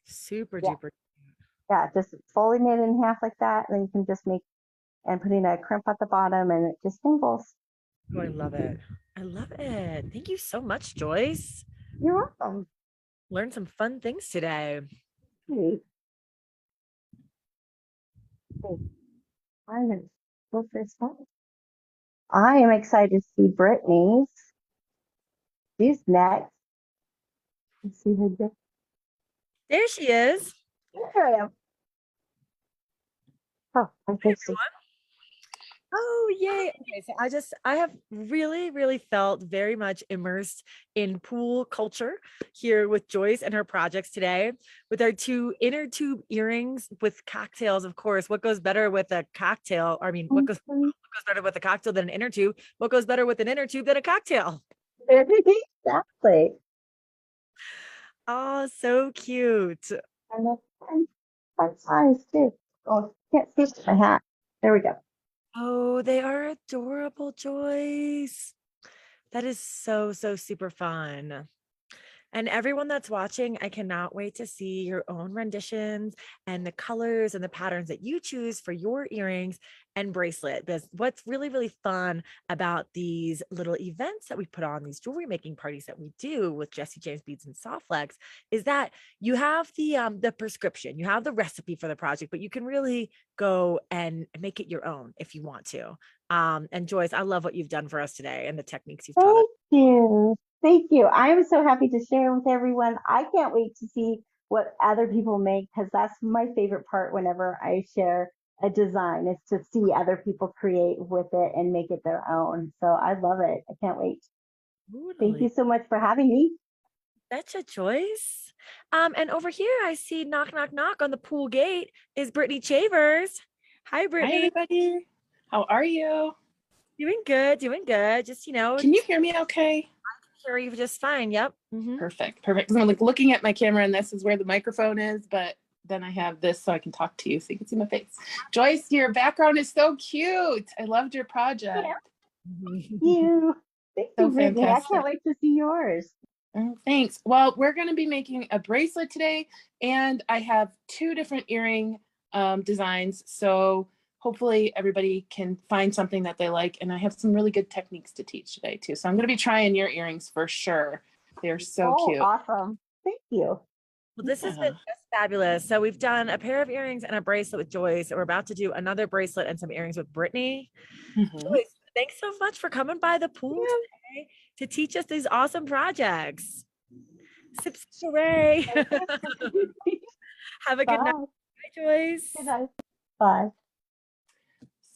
Super duper. Yeah, just folding it in half like that, and then you can just make and putting a crimp at the bottom, and it just dangles. Oh, I love it. I love it. Thank you so much, Joyce. You're welcome. Learned some fun things today. Hey. I'm gonna flip this up. I am excited to see Brittany's. She's next. Let's see her. There she is. There I am. Oh, I think so. Oh, yay. Okay, so I have really felt very much immersed in pool culture here with Joyce and her projects today with our 2 inner tube earrings with cocktails, of course. What goes better with a cocktail? I mean, what goes better with a cocktail than an inner tube? What goes better with an inner tube than a cocktail? Exactly. Oh, so cute. And fun size too. Oh, can't see my hat. There we go. Oh, they are adorable, Joyce. That is so super fun. And everyone that's watching, I cannot wait to see your own renditions and the colors and the patterns that you choose for your earrings and bracelet. Because what's really fun about these little events that we put on, these jewelry making parties that we do with Jesse James Beads and Softlex, is that you have the prescription, you have the recipe for the project, but you can really go and make it your own if you want to. And Joyce, I love what you've done for us today and the techniques you've taught us. Thank you. Thank you. I'm so happy to share with everyone. I can't wait to see what other people make because that's my favorite part whenever I share a design is to see other people create with it and make it their own. So I love it. I can't wait. Thank you so much for having me. Betcha, Joyce. And over here I see knock on the pool gate is Brittany Chavers. Hi, Brittany. Hi, everybody. How are you? Doing good. Just, Can you hear me okay? hear you just fine. Yep. Mhm. Perfect. Perfect. 'Cause I'm like looking at my camera and this is where the microphone is, but then I have this so I can talk to you so you can see my face. Joyce, your background is so cute. I loved your project. You. Thank So you, Brittany. I fantastic. can't wait to see yours. Oh, thanks. Well, we're going to be making a bracelet today, and I have 2 different earring designs. So hopefully everybody can find something that they like. And I have some really good techniques to teach today too. So I'm going to be trying your earrings for sure. They're so Oh, cute. awesome. Thank you. Well, this has Yeah. been just fabulous. So we've done a pair of earrings and a bracelet with Joyce, and we're about to do another bracelet and some earrings with Brittany. Mhm. Joyce, thanks so much for coming by the pool Yeah. today to teach us these awesome projects. Sip, sip, hooray. Have a good night. Bye. Bye, Joyce. Good night. Bye.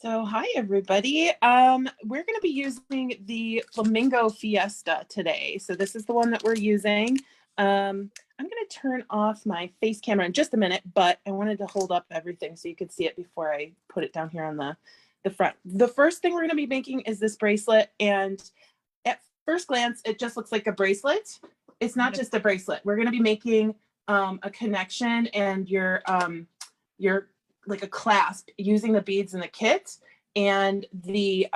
So hi everybody. We're going to be using the Flamingo Fiesta today. So this is the one that we're using. I'm going to turn off my face camera in just a minute, but I wanted to hold up everything so you could see it before I put it down here on the front. The first thing we're going to be making is this bracelet, and at first glance it just looks like a bracelet. It's not just a bracelet. We're going to be making a connection and your like a clasp using the beads in the kit, and the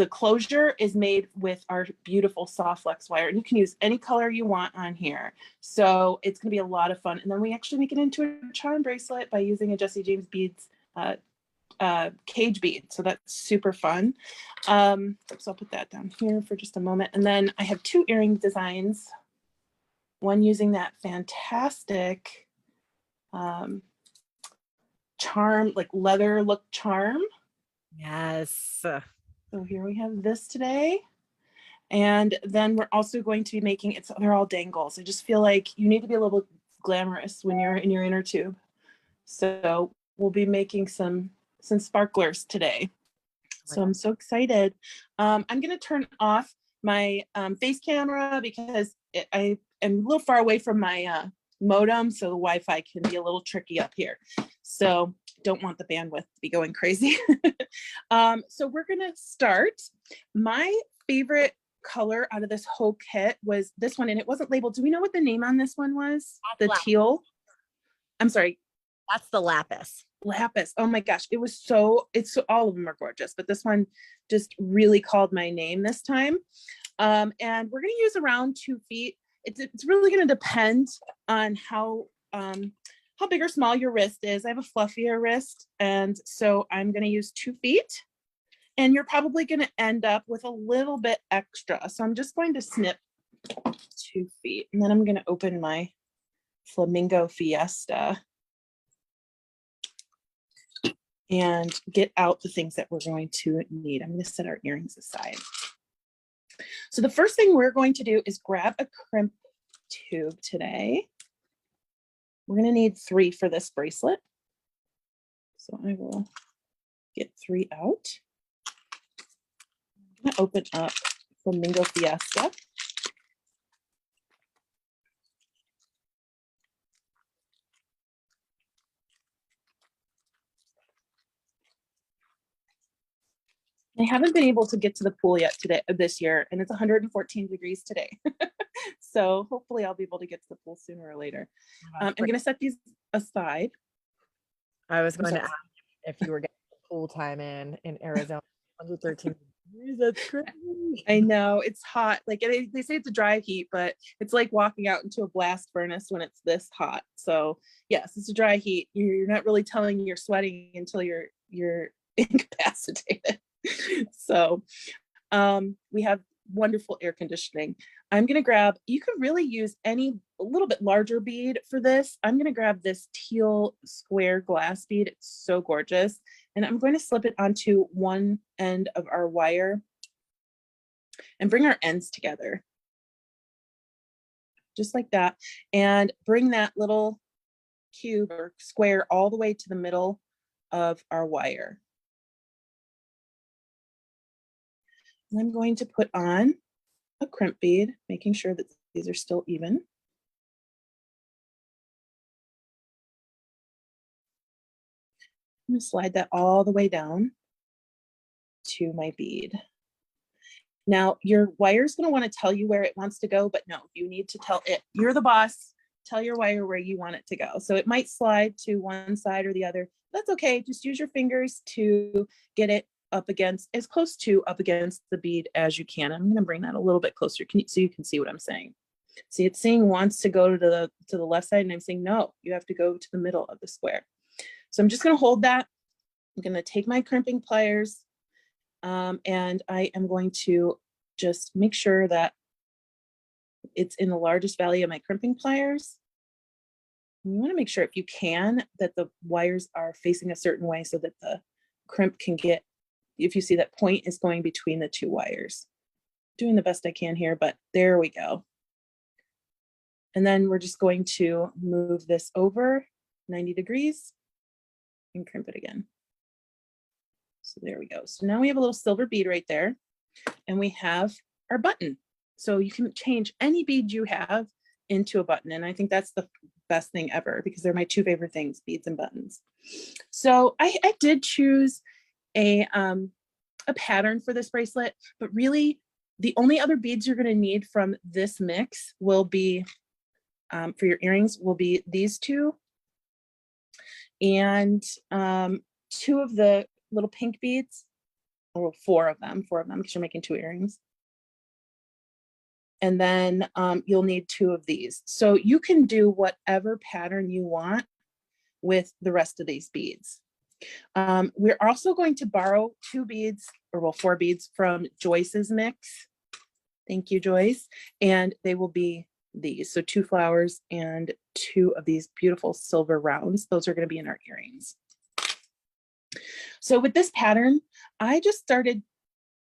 closure is made with our beautiful soft flex wire, and you can use any color you want on here. So it's going to be a lot of fun. And then we actually make it into a charm bracelet by using a Jesse James Beads cage bead. So that's super fun. So I'll put that down here for just a moment. And then I have 2 earring designs, one using that fantastic charm, like leather look charm. Yes. So here we have this today. And then we're also going to be making they're all dangles. I just feel like you need to be a little glamorous when you're in your inner tube. So we'll be making some sparklers today. So I'm so excited. I'm going to turn off my face camera because I am a little far away from my modem, so the Wi-Fi can be a little tricky up here. So don't want the bandwidth to be going crazy. So we're going to start. My favorite color out of this whole kit was this one, and it wasn't labeled. Do we know what the name on this one was? The teal? I'm sorry. That's the lapis. Lapis. Oh my gosh. All of them are gorgeous, but this one just really called my name this time. And we're going to use around 2 feet. It's really going to depend on how big or small your wrist is. I have a fluffier wrist, and so I'm going to use 2 feet, and you're probably going to end up with a little bit extra. So I'm just going to snip 2 feet, and then I'm going to open my Flamingo Fiesta and get out the things that we're going to need. I'm going to set our earrings aside. So the first thing we're going to do is grab a crimp tube today. We're going to need 3 for this bracelet. So I will get 3 out. I'm going to open up Flamingo Fiesta. I haven't been able to get to the pool yet this year, and it's 114 degrees today. So hopefully I'll be able to get to the pool sooner or later. I'm going to set these aside. I was going to ask if you were getting pool time in Arizona. 113 degrees. That's crazy. I know it's hot. Like they say it's a dry heat, but it's like walking out into a blast furnace when it's this hot. So yes, it's a dry heat. You're not really telling you're sweating until you're incapacitated. So we have wonderful air conditioning. I'm going to grab, you could really use a little bit larger bead for this. I'm going to grab this teal square glass bead. It's so gorgeous. And I'm going to slip it onto one end of our wire and bring our ends together. Just like that. And bring that little cube or square all the way to the middle of our wire. And I'm going to put on a crimp bead, making sure that these are still even. I'm going to slide that all the way down to my bead. Now your wire is going to want to tell you where it wants to go, but no, you need to tell it. You're the boss. Tell your wire where you want it to go. So it might slide to one side or the other. That's okay. Just use your fingers to get it up against, as close to up against the bead as you can. I'm going to bring that a little bit closer so you can see what I'm saying. See, it's saying wants to go to the left side, and I'm saying no, you have to go to the middle of the square. So I'm just going to hold that. I'm going to take my crimping pliers, and I am going to just make sure that it's in the largest value of my crimping pliers. And you want to make sure, if you can, that the wires are facing a certain way so that the crimp can get, if you see that point is going between the two wires. Doing the best I can here, but there we go. And then we're just going to move this over 90 degrees and crimp it again. So there we go. So now we have a little silver bead right there, and we have our button. So you can change any bead you have into a button. And I think that's the best thing ever, because they're my two favorite things, beads and buttons. So I did choose a pattern for this bracelet, but really the only other beads you're going to need from this mix will be, for your earrings, will be these two, and two of the little pink beads, or four of them, because you're making two earrings. And then you'll need two of these. So you can do whatever pattern you want with the rest of these beads. We're also going to borrow two beads, or well, four beads from Joyce's mix. Thank you, Joyce. And they will be these. So two flowers and two of these beautiful silver rounds. Those are going to be in our earrings. So with this pattern, I just started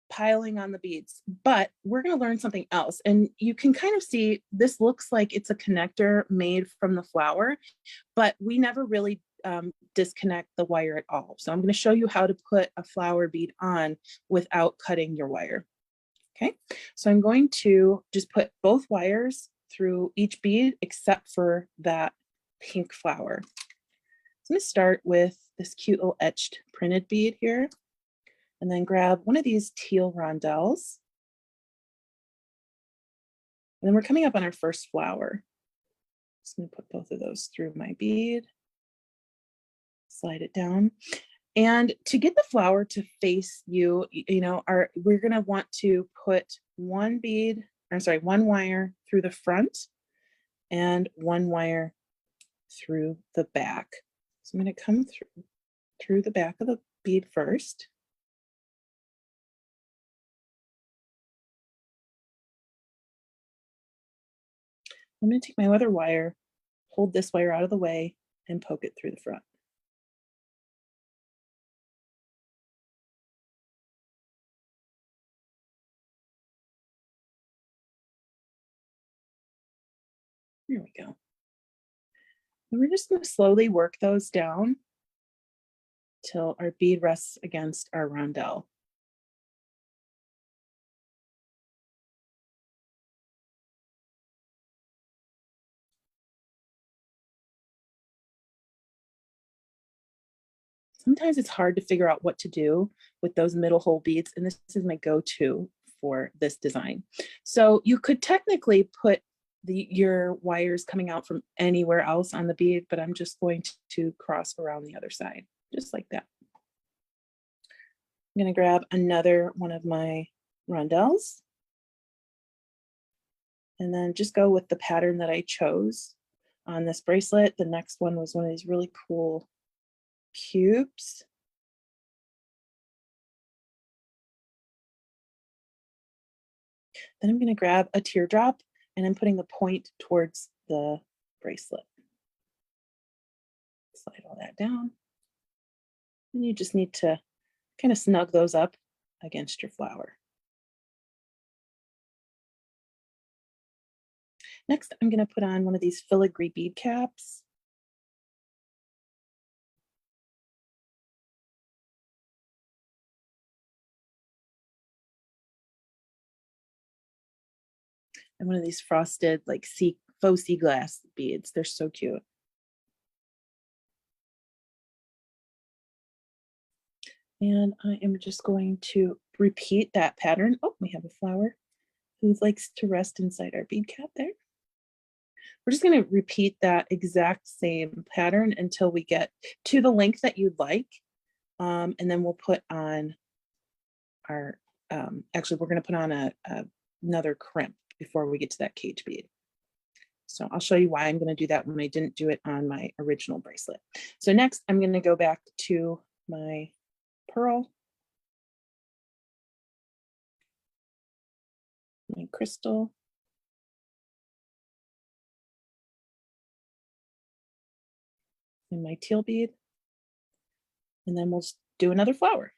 piling on the beads, but we're going to learn something else. And you can kind of see this looks like it's a connector made from the flower, but we never really disconnect the wire at all. So I'm going to show you how to put a flower bead on without cutting your wire. Okay, so I'm going to just put both wires through each bead except for that pink flower. So I'm going to start with this cute little etched printed bead here, and then grab one of these teal rondelles. And then we're coming up on our first flower. Just going to put both of those through my bead, slide it down. And to get the flower to face you, we're going to want to put one wire through the front and one wire through the back. So I'm going to come through the back of the bead first. I'm going to take my other wire, hold this wire out of the way, and poke it through the front. There we go. And we're just going to slowly work those down till our bead rests against our rondelle. Sometimes it's hard to figure out what to do with those middle hole beads, and this is my go-to for this design. So you could technically put your wires coming out from anywhere else on the bead, but I'm just going to cross around the other side, just like that. I'm going to grab another one of my rondelles, and then just go with the pattern that I chose on this bracelet. The next one was one of these really cool cubes. Then I'm going to grab a teardrop, and I'm putting the point towards the bracelet. Slide all that down. And you just need to kind of snug those up against your flower. Next, I'm going to put on one of these filigree bead caps. And one of these frosted like faux sea glass beads. They're so cute. And I am just going to repeat that pattern. Oh, we have a flower who likes to rest inside our bead cap there. We're just going to repeat that exact same pattern until we get to the length that you'd like. And then we'll put on our, actually, we're going to put on another crimp before we get to that cage bead. So I'll show you why I'm going to do that when I didn't do it on my original bracelet. So next, I'm going to go back to my pearl, my crystal, and my teal bead, and then we'll do another flower.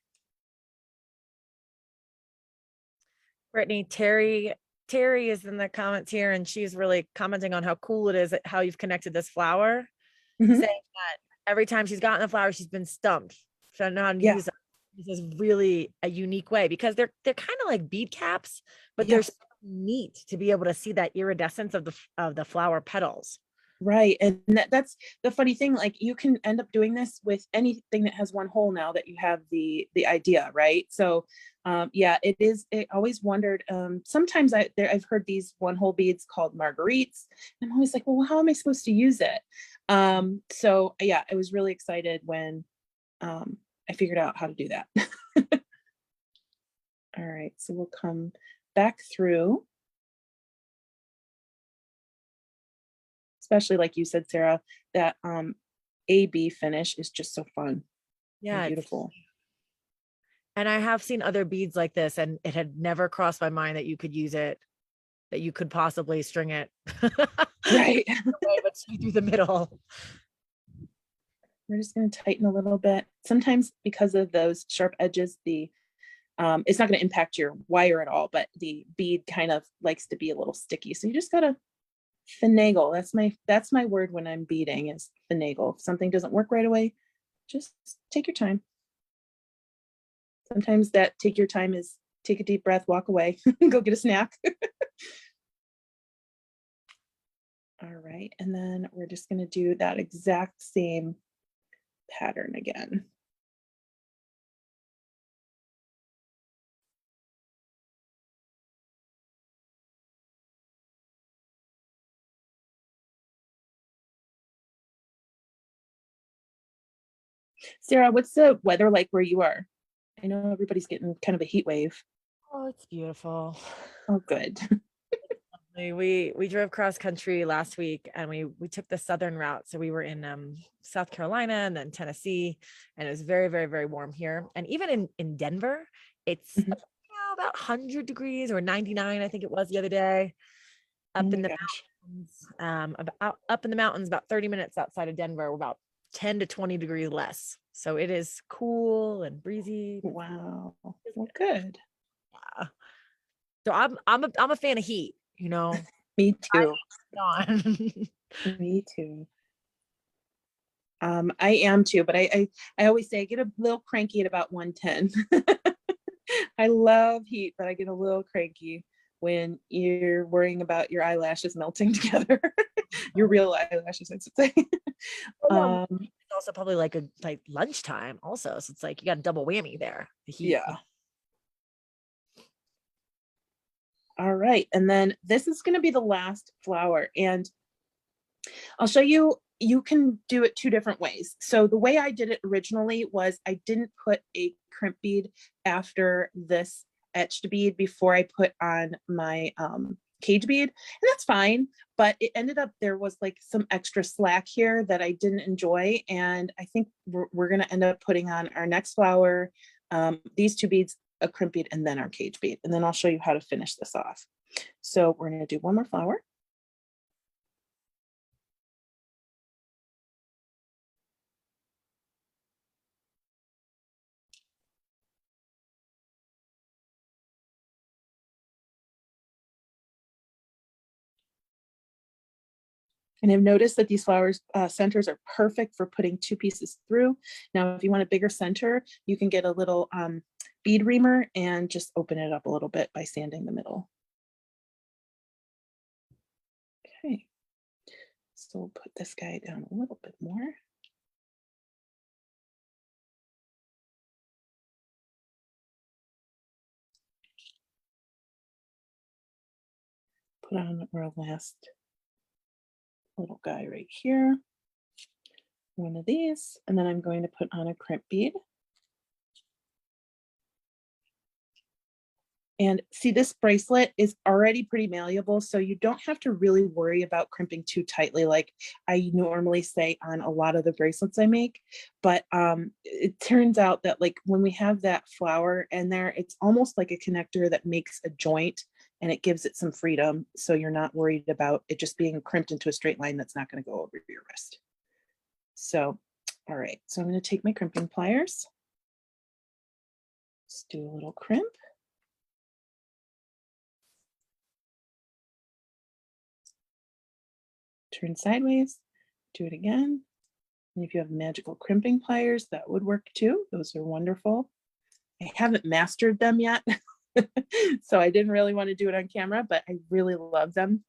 Brittany, Terry is in the comments here, and she's really commenting on how cool it is at how you've connected this flower, Mhm. saying that every time she's gotten the flower, she's been stumped. She doesn't know how to Yeah. use it. This is really a unique way because they're kind of like bead caps, but Yeah. they're so neat to be able to see that iridescence of the flower petals. Right. And that's the funny thing, like you can end up doing this with anything that has one hole now that you have the idea, right? So yeah, it is. I always wondered, sometimes I've heard these one hole beads called marguerites. I'm always like, well, how am I supposed to use it? So yeah, I was really excited when I figured out how to do that. All right, so we'll come back through. Especially like you said, Sarah, that AB finish is just so fun. Yeah, and beautiful. And I have seen other beads like this, and it had never crossed my mind that you could use it, that you could possibly string it. Right. But through the middle. We're just going to tighten a little bit. Sometimes because of those sharp edges, it's not going to impact your wire at all, but the bead kind of likes to be a little sticky. So you just got to finagle. That's my word when I'm beading, is finagle. If something doesn't work right away, just take your time. Sometimes that take your time is take a deep breath, walk away, go get a snack. All right, and then we're just going to do that exact same pattern again. Sarah, what's the weather like where you are? I know everybody's getting kind of a heat wave. Oh, it's beautiful. Oh, good. We drove cross country last week, and we took the southern route. So we were in South Carolina and then Tennessee, and it was very, very, very warm here. And even in Denver, it's Mhm. about 100 degrees or 99, I think it was the other day. Oh Up in my the gosh. mountains, up in the mountains, about 30 minutes outside of Denver, we're about 10 to 20 degrees less. So it is cool and breezy. Wow. Well, good. Yeah. So I'm a fan of heat, you know. Me too. On. Me too. I am too, but I always say I get a little cranky at about 110. I love heat, but I get a little cranky when you're worrying about your eyelashes melting together. Your real eyelashes, I should say. Well, no, it's also probably like lunchtime also. So it's like you got a double whammy there. The heat. Yeah. All right. And then this is going to be the last flower. And I'll show you, you can do it two different ways. So the way I did it originally was I didn't put a crimp bead after this etched bead before I put on my cage bead, and that's fine, but it ended up there was like some extra slack here that I didn't enjoy, and I think we're going to end up putting on our next flower these two beads, a crimp bead, and then our cage bead, and then I'll show you how to finish this off. So we're going to do one more flower. And I've noticed that these flowers centers are perfect for putting two pieces through. Now, if you want a bigger center, you can get a little bead reamer and just open it up a little bit by sanding the middle. Okay, so we'll put this guy down a little bit more. put on our last little guy right here. One of these, and then I'm going to put on a crimp bead. And see, this bracelet is already pretty malleable, so you don't have to really worry about crimping too tightly like I normally say on a lot of the bracelets I make. But it turns out that like when we have that flower in there, it's almost like a connector that makes a joint and it gives it some freedom. So you're not worried about it just being crimped into a straight line that's not going to go over your wrist. So, all right, so I'm going to take my crimping pliers. Let's do a little crimp. Turn sideways, do it again. And if you have magical crimping pliers, that would work too. Those are wonderful. I haven't mastered them yet, so I didn't really want to do it on camera, but I really love them.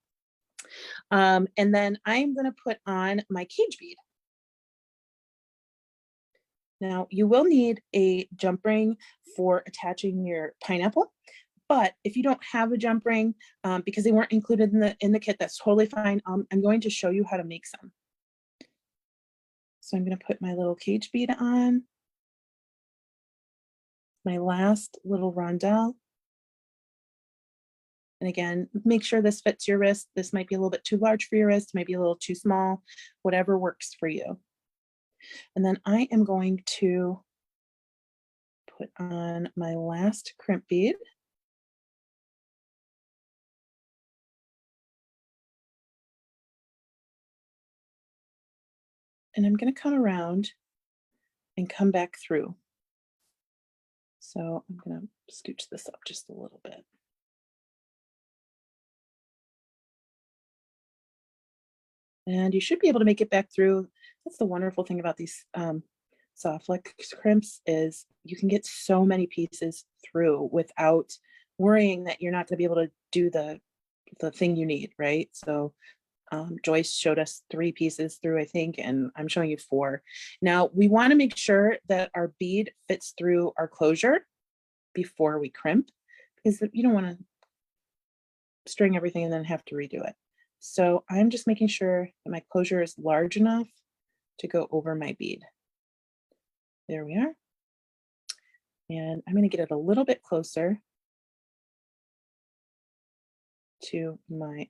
And then I'm going to put on my cage bead. Now, you will need a jump ring for attaching your pineapple. But if you don't have a jump ring, because they weren't included in the kit, that's totally fine. I'm going to show you how to make some. So I'm going to put my little cage bead on, my last little rondelle. And again, make sure this fits your wrist. This might be a little bit too large for your wrist, maybe a little too small, whatever works for you. And then I am going to put on my last crimp bead. And I'm going to come around and come back through. So I'm going to scooch this up just a little bit. And you should be able to make it back through. That's the wonderful thing about these soft flex crimps is you can get so many pieces through without worrying that you're not going to be able to do the thing you need, right? So Joyce showed us 3 pieces through, I think, and I'm showing you 4. Now, we want to make sure that our bead fits through our closure before we crimp, because you don't want to string everything and then have to redo it. So I'm just making sure that my closure is large enough to go over my bead. There we are. And I'm going to get it a little bit closer to my,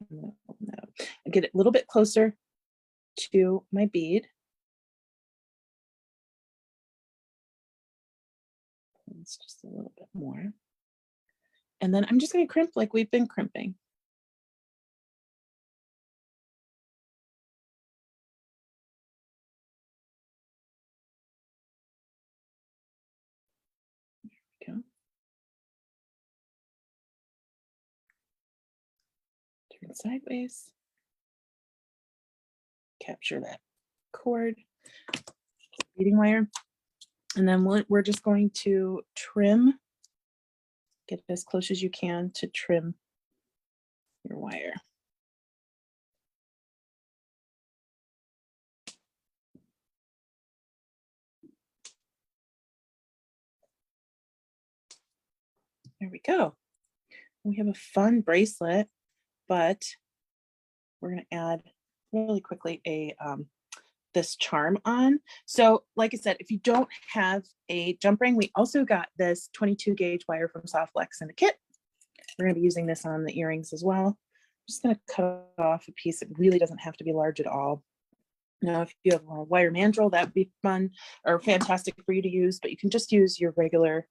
get it a little bit closer to my bead. It's just a little bit more. And then I'm just going to crimp like we've been crimping. There we go. Turn sideways. Capture that cord, beading wire. And then we're just going to trim, get as close as you can to trim your wire. There we go. We have a fun bracelet, but we're going to add really quickly a this charm on. So like I said, if you don't have a jump ring, we also got this 22 gauge wire from Softflex in the kit. We're going to be using this on the earrings as well. I'm just going to cut off a piece. It really doesn't have to be large at all. Now, if you have a wire mandrel, that would be fun or fantastic for you to use, but you can just use your regular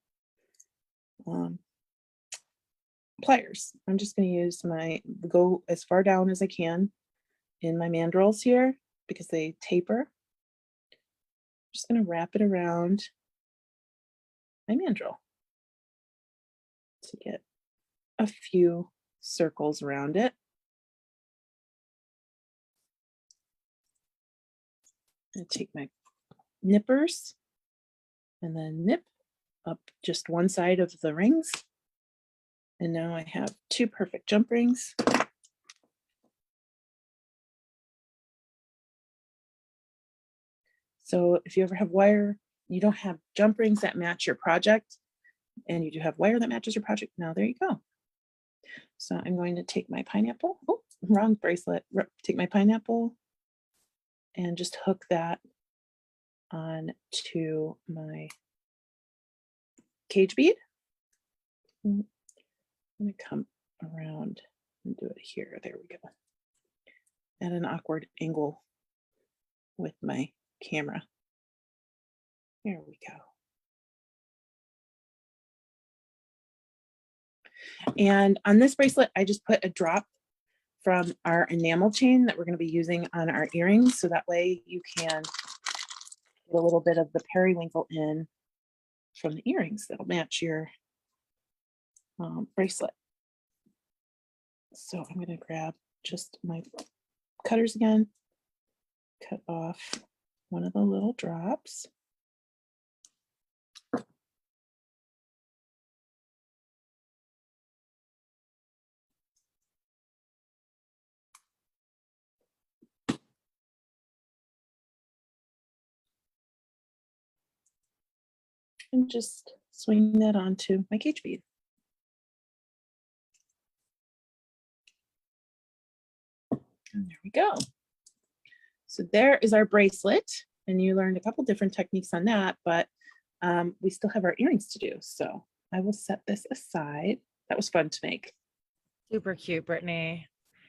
pliers. I'm just going to use go as far down as I can in my mandrels here because they taper. I'm just going to wrap it around my mandrel to get a few circles around it. I'm going to take my nippers and then nip up just one side of the rings. And now I have 2 perfect jump rings. So if you ever have wire, you don't have jump rings that match your project, and you do have wire that matches your project, now there you go. So I'm going to take my pineapple, oh, wrong bracelet, take my pineapple and just hook that on to my cage bead. I'm going to come around and do it here. There we go. At an awkward angle with my camera. There we go. And on this bracelet, I just put a drop from our enamel chain that we're going to be using on our earrings. So that way you can get a little bit of the periwinkle in from the earrings that'll match your bracelet. So I'm going to grab just my cutters again, cut off one of the little drops. And just swing that onto my cage bead. And there we go. So there is our bracelet. And you learned a couple different techniques on that, but we still have our earrings to do. So I will set this aside. That was fun to make. Super cute, Brittany.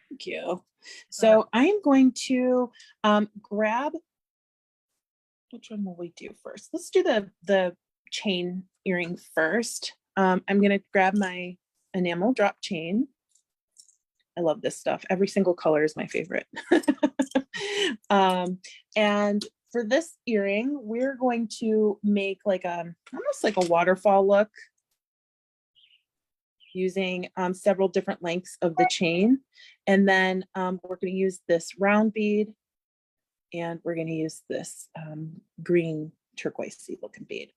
Thank you. So I am going to grab, which one will we do first? Let's do the chain earring first. I'm going to grab my enamel drop chain. I love this stuff. Every single color is my favorite. And for this earring, we're going to make like almost like a waterfall look using several different lengths of the chain. And then we're going to use this round bead, and we're going to use this green turquoisey looking bead.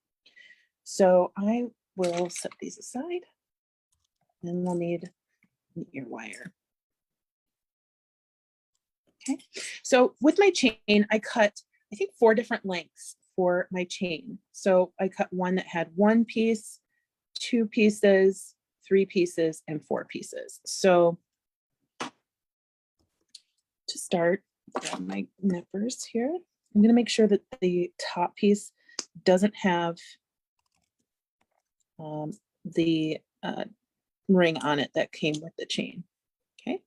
So I will set these aside, and we'll need an ear wire. Okay, so with my chain, I cut, I think, 4 different lengths for my chain. So I cut one that had 1 piece, 2 pieces, 3 pieces, and 4 pieces. So to start, grab my nippers here. I'm going to make sure that the top piece doesn't have the ring on it that came with the chain. Okay,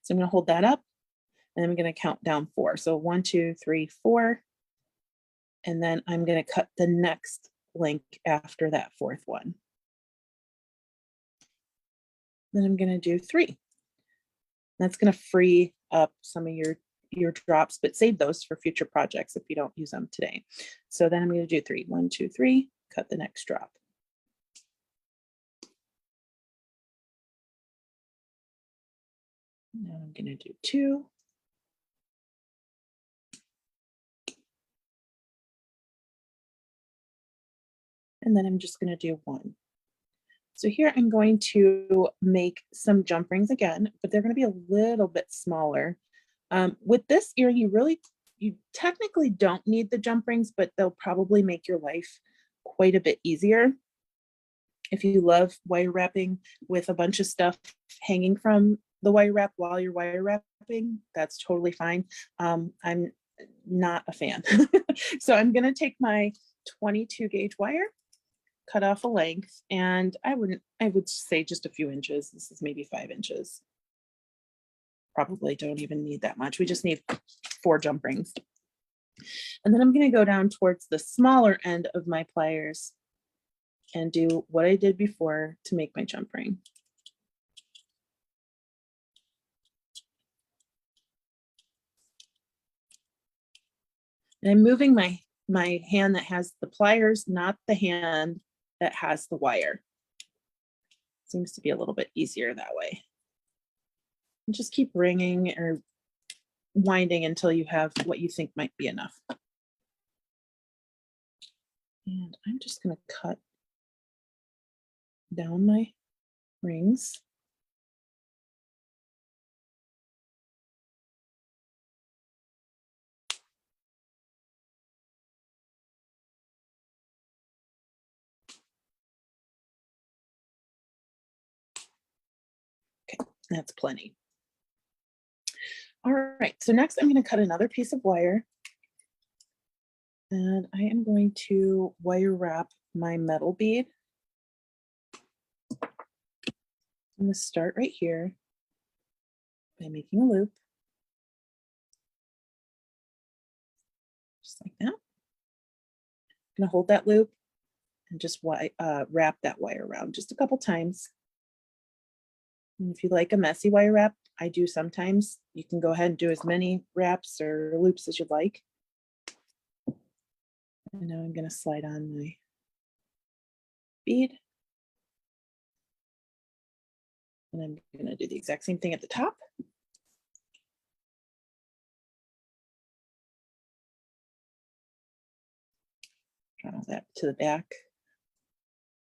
so I'm going to hold that up, and I'm going to count down 4. So 1, 2, 3, 4. And then I'm going to cut the next length after that 4th one. Then I'm going to do 3. That's going to free up some of your drops, but save those for future projects if you don't use them today. So then I'm going to do 3. 1, 2, 3, cut the next drop. Now I'm going to do 2. And then I'm just going to do 1. So here I'm going to make some jump rings again, but they're going to be a little bit smaller. With this earring, you technically don't need the jump rings, but they'll probably make your life quite a bit easier. If you love wire wrapping with a bunch of stuff hanging from the wire wrap while you're wire wrapping, that's totally fine. I'm not a fan. So I'm going to take my 22 gauge wire, cut off a length, and I would say just a few inches. This is maybe 5 inches. Probably don't even need that much. We just need 4 jump rings. And then I'm going to go down towards the smaller end of my pliers and do what I did before to make my jump ring. And I'm moving my hand that has the pliers, not the hand that has the wire. Seems to be a little bit easier that way. And just keep ringing or winding until you have what you think might be enough. And I'm just going to cut down my rings. That's plenty. All right, so next I'm going to cut another piece of wire. And I am going to wire wrap my metal bead. I'm going to start right here by making a loop. Just like that. I'm going to hold that loop and just wrap that wire around just a couple times. And if you like a messy wire wrap, I do sometimes. You can go ahead and do as many wraps or loops as you'd like. And now I'm going to slide on my bead. And I'm going to do the exact same thing at the top. Draw that to the back.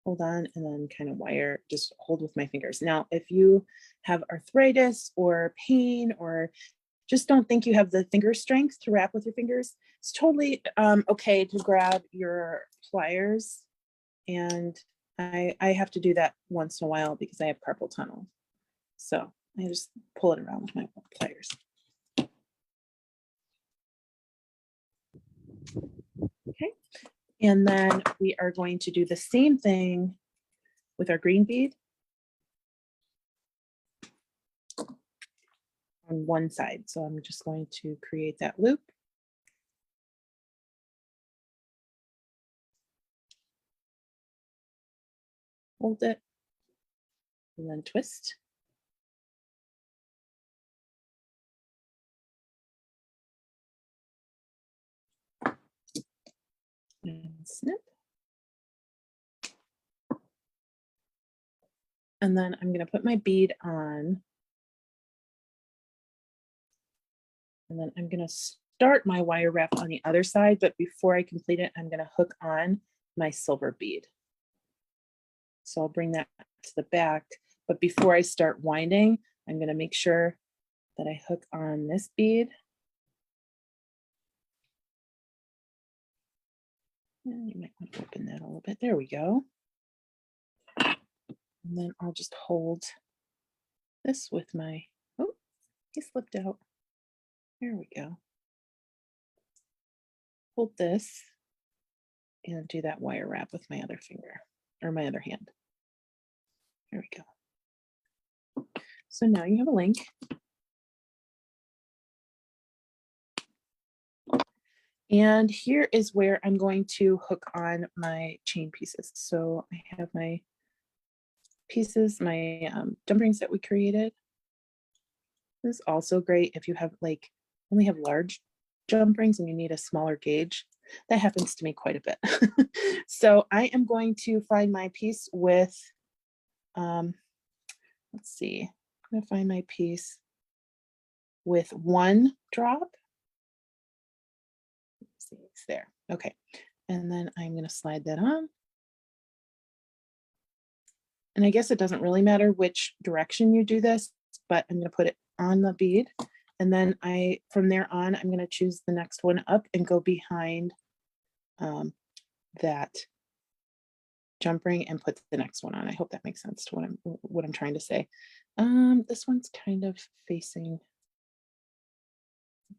Hold on, and then kind of wire, just hold with my fingers. Now, if you have arthritis or pain or just don't think you have the finger strength to wrap with your fingers, it's totally okay to grab your pliers. And I have to do that once in a while because I have carpal tunnel. So I just pull it around with my pliers. Okay. And then we are going to do the same thing with our green bead on one side. So I'm just going to create that loop. Hold it, and then twist. And snip. And then I'm going to put my bead on. And then I'm going to start my wire wrap on the other side, but before I complete it, I'm going to hook on my silver bead. So I'll bring that to the back, but before I start winding, I'm going to make sure that I hook on this bead. And you might want to open that a little bit. There we go. And then I'll just hold this with my, oh, he slipped out. There we go. Hold this and do that wire wrap with my other finger or my other hand. There we go. So now you have a link. And here is where I'm going to hook on my chain pieces. So I have my pieces, my jump rings that we created. This is also great if you have only have large jump rings and you need a smaller gauge. That happens to me quite a bit. So I am going to find my piece with, let's see, I'm going to find my piece with one drop. Let's see, it's there. Okay. And then I'm going to slide that on. And I guess it doesn't really matter which direction you do this, but I'm going to put it on the bead. And then from there on, I'm going to choose the next one up and go behind that jump ring and put the next one on. I hope that makes sense to what I'm trying to say. This one's kind of facing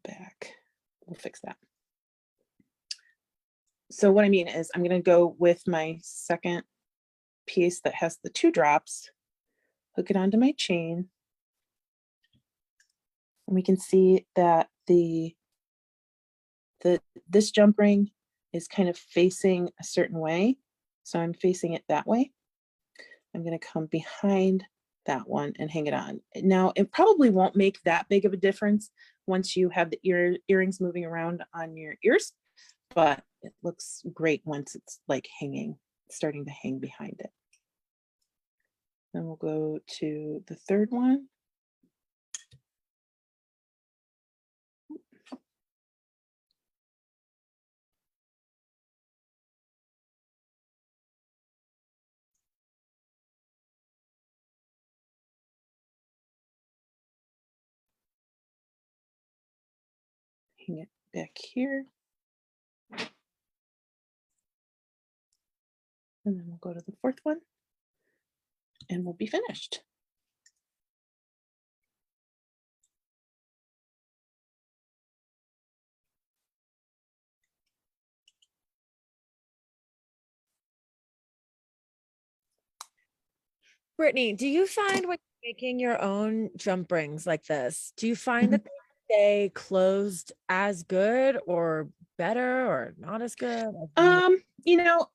back. We'll fix that. So what I mean is I'm going to go with my second piece that has the two drops, hook it onto my chain. And we can see that this jump ring is kind of facing a certain way. So I'm facing it that way. I'm going to come behind that one and hang it on. Now, it probably won't make that big of a difference once you have the earrings moving around on your ears, but it looks great once it's like hanging, starting to hang behind it. Then we'll go to the third one. Hang it back here. And then we'll go to the fourth one and we'll be finished. Brittany, do you find when you're making your own jump rings like this, do you find that they stay closed as good or better or not as good? You know,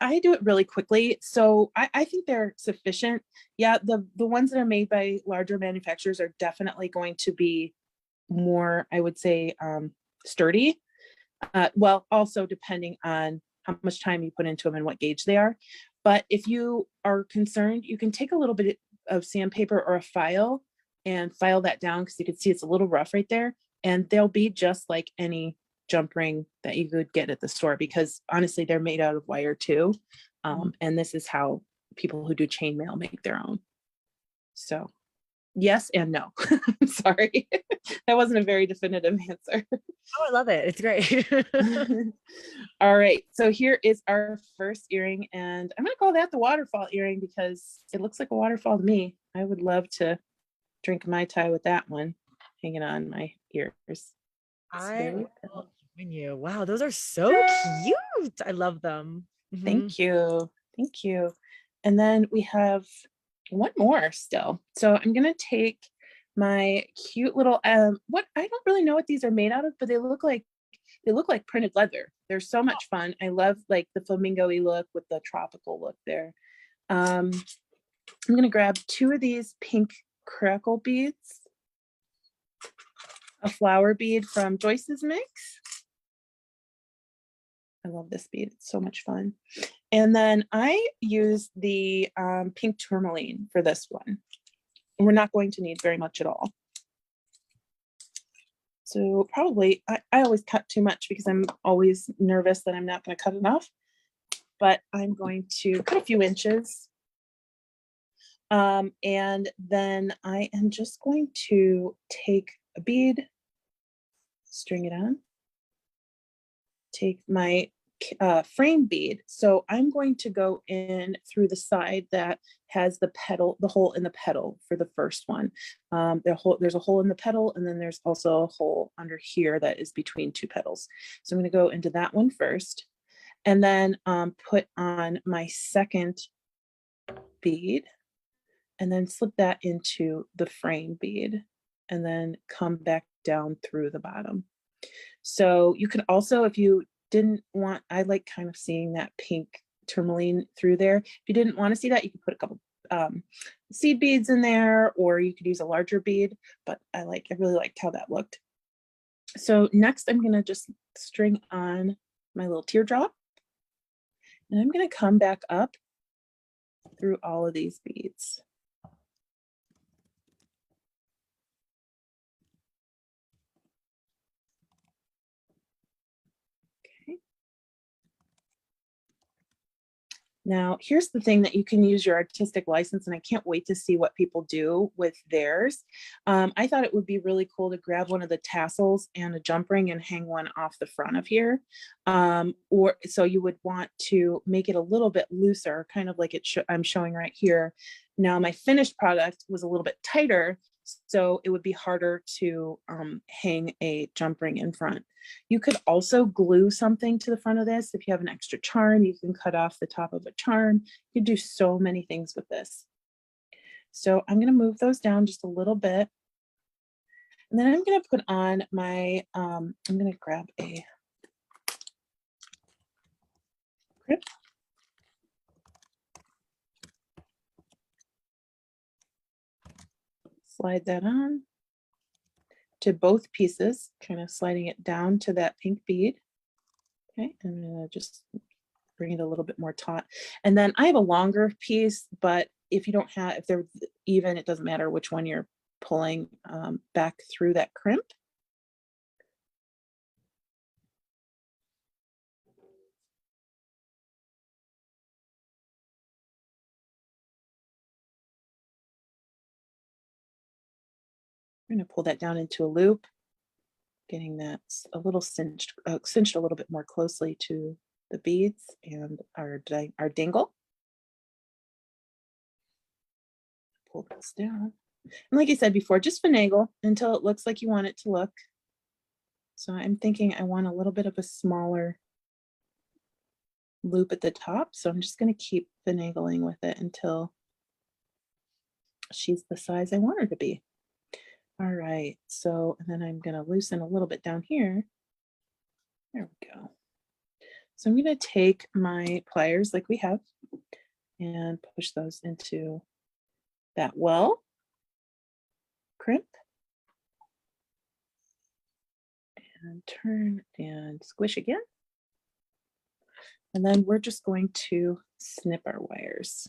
I do it really quickly, so I think they're sufficient. Yeah, the ones that are made by larger manufacturers are definitely going to be more, I would say, sturdy. Well, also depending on how much time you put into them and what gauge they are. But if you are concerned, you can take a little bit of sandpaper or a file and file that down, because you can see it's a little rough right there. And they'll be just like any jump ring that you could get at the store, because honestly, they're made out of wire too. And this is how people who do chainmail make their own. So yes and no. Sorry. That wasn't a very definitive answer. Oh, I love it. It's great. All right. So here is our first earring, and I'm going to call that the waterfall earring because it looks like a waterfall to me. I would love to drink Mai Tai with that one hanging on my ears. I So, will join you. Wow, those are so cute. I love them. thank you. Thank you. And then we have one more still. So I'm going to take my cute little, what, I don't really know what these are made out of, but they look like printed leather. They're so much fun. I love like the flamingo-y look with the tropical look there. I'm going to grab 2 of these pink crackle beads, a flower bead from Joyce's Mix. I love this bead. It's so much fun. And then I use the pink tourmaline for this one. And we're not going to need very much at all. So probably, I always cut too much because I'm always nervous that I'm not going to cut enough. But I'm going to cut a few inches. And then I am just going to take a bead, string it on, take my frame bead. So I'm going to go in through the side that has the petal, the hole in the petal for the first one. There's a hole in the petal, and then there's also a hole under here that is between 2 petals. So I'm going to go into that one first, and then put on my second bead, and then slip that into the frame bead, and then come back down through the bottom. So you can also, if you didn't want, I like kind of seeing that pink tourmaline through there. If you didn't want to see that, you could put a couple seed beads in there, or you could use a larger bead, but I really liked how that looked. So next I'm going to just string on my little teardrop, and I'm going to come back up through all of these beads. Now, here's the thing that you can use your artistic license, and I can't wait to see what people do with theirs. I thought it would be really cool to grab one of the tassels and a jump ring and hang one off the front of here. Or so you would want to make it a little bit looser, kind of like I'm showing right here. Now, my finished product was a little bit tighter, so it would be harder to hang a jump ring in front. You could also glue something to the front of this. If you have an extra charm, you can cut off the top of a charm. You can do so many things with this. So I'm going to move those down just a little bit. And then I'm going to put on my, I'm going to grab a grip. Slide that on to both pieces, kind of sliding it down to that pink bead. Okay, and I'm gonna just bring it a little bit more taut. And then I have a longer piece, but if you don't have, if they're even, it doesn't matter which one you're pulling back through that crimp. I'm going to pull that down into a loop, getting that a little cinched a little bit more closely to the beads and our dangle. Pull this down. And like I said before, just finagle until it looks like you want it to look. So I'm thinking I want a little bit of a smaller loop at the top. So I'm just going to keep finagling with it until she's the size I want her to be. All right, so, and then I'm gonna loosen a little bit down here. There we go. So I'm gonna take my pliers like we have and push those into that well crimp and turn and squish again. And then we're just going to snip our wires.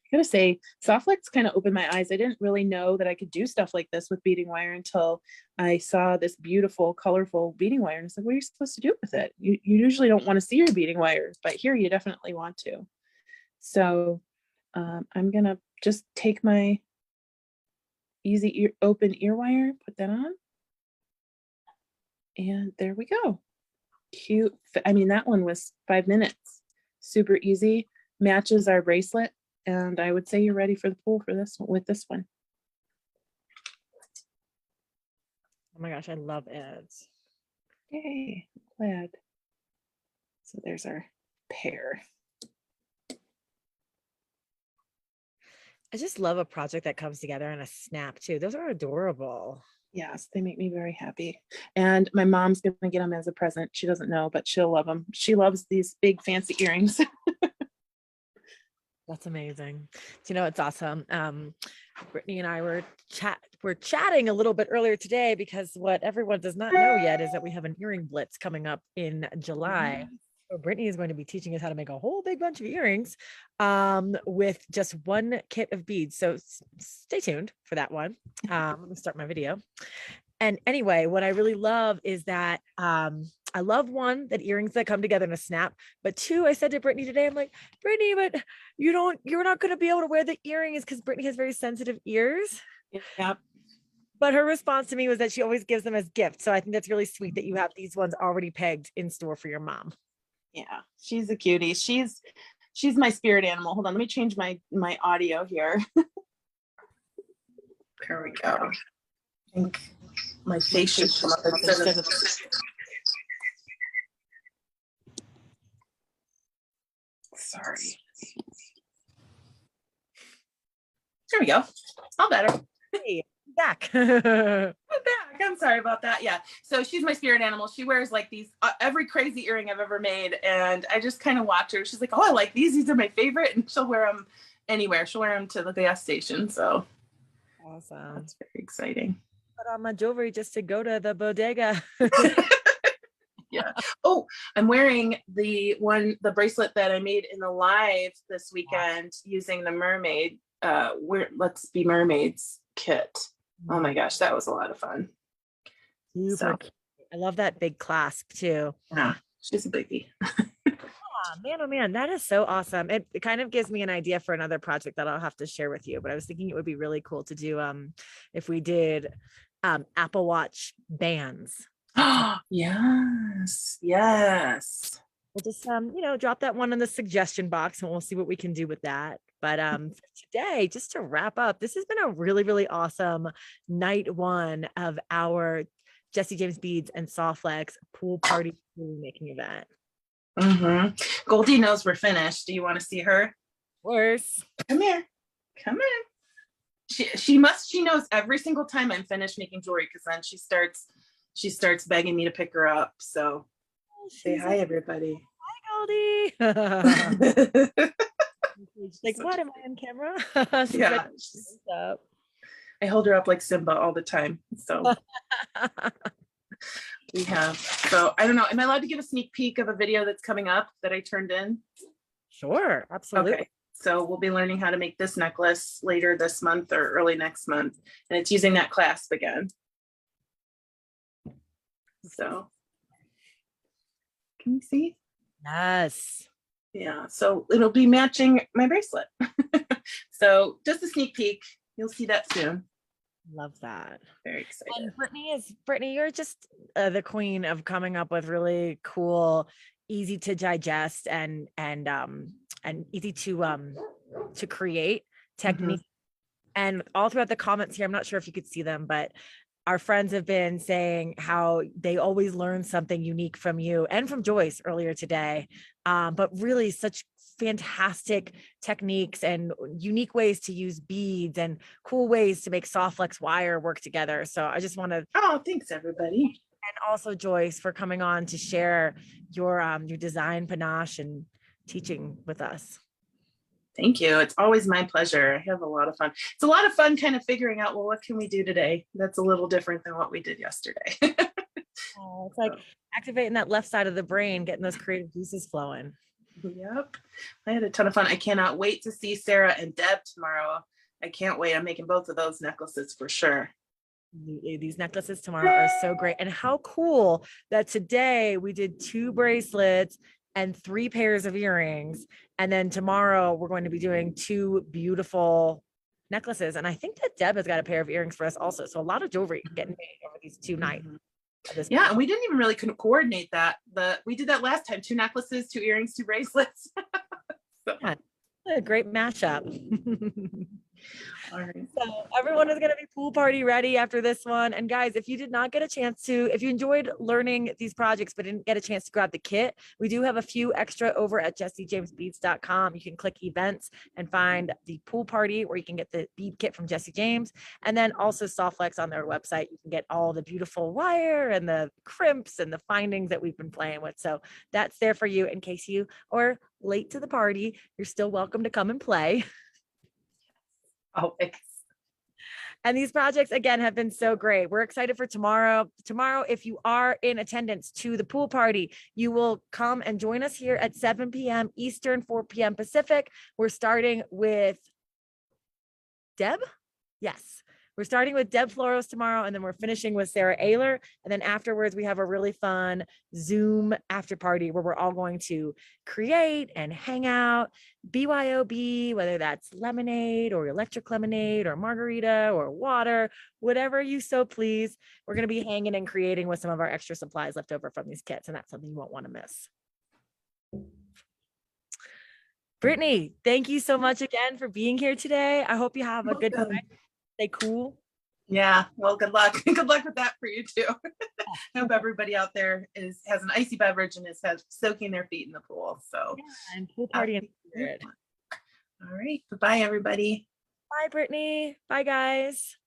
I gotta say, Softlex kind of opened my eyes. I didn't really know that I could do stuff like this with beading wire until I saw this beautiful, colorful beading wire. And it's like, what are you supposed to do with it? You usually don't want to see your beading wires, but here you definitely want to. So I'm gonna just take my easy open ear wire, put that on. And there we go. Cute. I mean, that one was 5 minutes. Super easy. Matches our bracelet. And I would say you're ready for the pool for this one, with this one. Oh my gosh, I love ads. Yay, glad. So there's our pair. I just love a project that comes together in a snap too. Those are adorable. Yes, they make me very happy. And my mom's gonna get them as a present. She doesn't know, but she'll love them. She loves these big fancy earrings. That's amazing. Do you know what's awesome? Brittany and I were chatting a little bit earlier today because what everyone does not know yet is that we have an earring blitz coming up in July. So Brittany is going to be teaching us how to make a whole big bunch of earrings with just one kit of beads. So stay tuned for that one. Let me start my video. And anyway, what I really love is that I love one, that earrings that come together in a snap. But two, I said to Brittany today, I'm like, Brittany, but you're not going to be able to wear the earrings because Brittany has very sensitive ears. Yep. But her response to me was that she always gives them as gifts. So I think that's really sweet that you have these ones already pegged in store for your mom. Yeah, she's a cutie. She's my spirit animal. Hold on, let me change my audio here. There we go. I think my face should come up instead of. Sorry. There we go. All better. Hey, back. I'm back. I'm sorry about that. Yeah. So she's my spirit animal. She wears like these every crazy earring I've ever made, and I just kind of watch her. She's like, "Oh, I like these. These are my favorite," and she'll wear them anywhere. She'll wear them to the gas station. So Awesome. that's very exciting. Put on my jewelry just to go to the bodega. Yeah. Oh, I'm wearing the bracelet that I made in the live this weekend using the mermaid. Let's Be Mermaids kit. Oh my gosh, that was a lot of fun. Super cute. I love that big clasp too. Yeah, she's a biggie. Oh man, that is so awesome. It kind of gives me an idea for another project that I'll have to share with you. But I was thinking it would be really cool to do if we did Apple Watch bands. Yes. We'll just drop that one in the suggestion box and we'll see what we can do with that. But today, just to wrap up, this has been a really, really awesome night one of our Jessie James Beads and Softlex pool party making event. Goldie knows we're finished. Do you want to see her? Of course. Come here. She knows every single time I'm finished making jewelry, because then she starts begging me to pick her up. So say hi, everybody. Hi, Goldie. Like, what, am I on camera? Yeah. I hold her up like Simba all the time. So we have. So I don't know. Am I allowed to give a sneak peek of a video that's coming up that I turned in? Sure, absolutely. Okay. So we'll be learning how to make this necklace later this month or early next month. And it's using that clasp again. So can you see? Yes. Yeah, so it'll be matching my bracelet. So just a sneak peek. You'll see that soon. Love that. Very excited. And Brittany, you're just the queen of coming up with really cool, easy to digest and easy to create technique. And all throughout the comments here, I'm not sure if you could see them, but our friends have been saying how they always learn something unique from you and from Joyce earlier today. But really such fantastic techniques and unique ways to use beads and cool ways to make soft flex wire work together. So I just want to, Oh, thanks everybody. and also Joyce for coming on to share your design panache and teaching with us. Thank you. It's always my pleasure. I have a lot of fun. It's a lot of fun kind of figuring out, well, what can we do today? That's a little different than what we did yesterday. Oh, it's like activating that left side of the brain, getting those creative juices flowing. Yep. I had a ton of fun. I cannot wait to see Sarah and Deb tomorrow. I can't wait. I'm making both of those necklaces for sure. These necklaces tomorrow are so great. And how cool that today we did 2 bracelets and 3 pairs of earrings. And then tomorrow we're going to be doing 2 beautiful necklaces. And I think that Deb has got a pair of earrings for us also. So a lot lot of getting made over these 2 nights. Yeah, and we didn't even really coordinate that. But we did that last time: 2 necklaces, 2 earrings, 2 bracelets. So. Yeah, a great mashup. All right. So everyone is going to be pool party ready after this one. And guys, if you did not get a chance to, if you enjoyed learning these projects but didn't get a chance to grab the kit, we do have a few extra over at jessiejamesbeads.com. You can click events and find the pool party where you can get the bead kit from Jessie James, and then also Softflex on their website. You can get all the beautiful wire and the crimps and the findings that we've been playing with. So that's there for you in case you are late to the party. You're still welcome to come and play. Always. And these projects, again, have been so great. We're excited for tomorrow. Tomorrow, if you are in attendance to the pool party, you will come and join us here at 7 p.m. Eastern, 4 p.m. Pacific. We're starting with Deb. Yes. We're starting with Deb Floros tomorrow, and then we're finishing with Sarah Ayler. And then afterwards, we have a really fun Zoom after party where we're all going to create and hang out, BYOB, whether that's lemonade or electric lemonade or margarita or water, whatever you so please. We're going to be hanging and creating with some of our extra supplies left over from these kits, and that's something you won't want to miss. Brittany, thank you so much again for being here today. I hope you have a good time. Stay cool. Yeah, well, good luck. Good luck with that for you too. I hope everybody out there has an icy beverage and is soaking their feet in the pool. So yeah, and pool party in spirit. All right. Bye, everybody. Bye, Brittany. Bye, guys.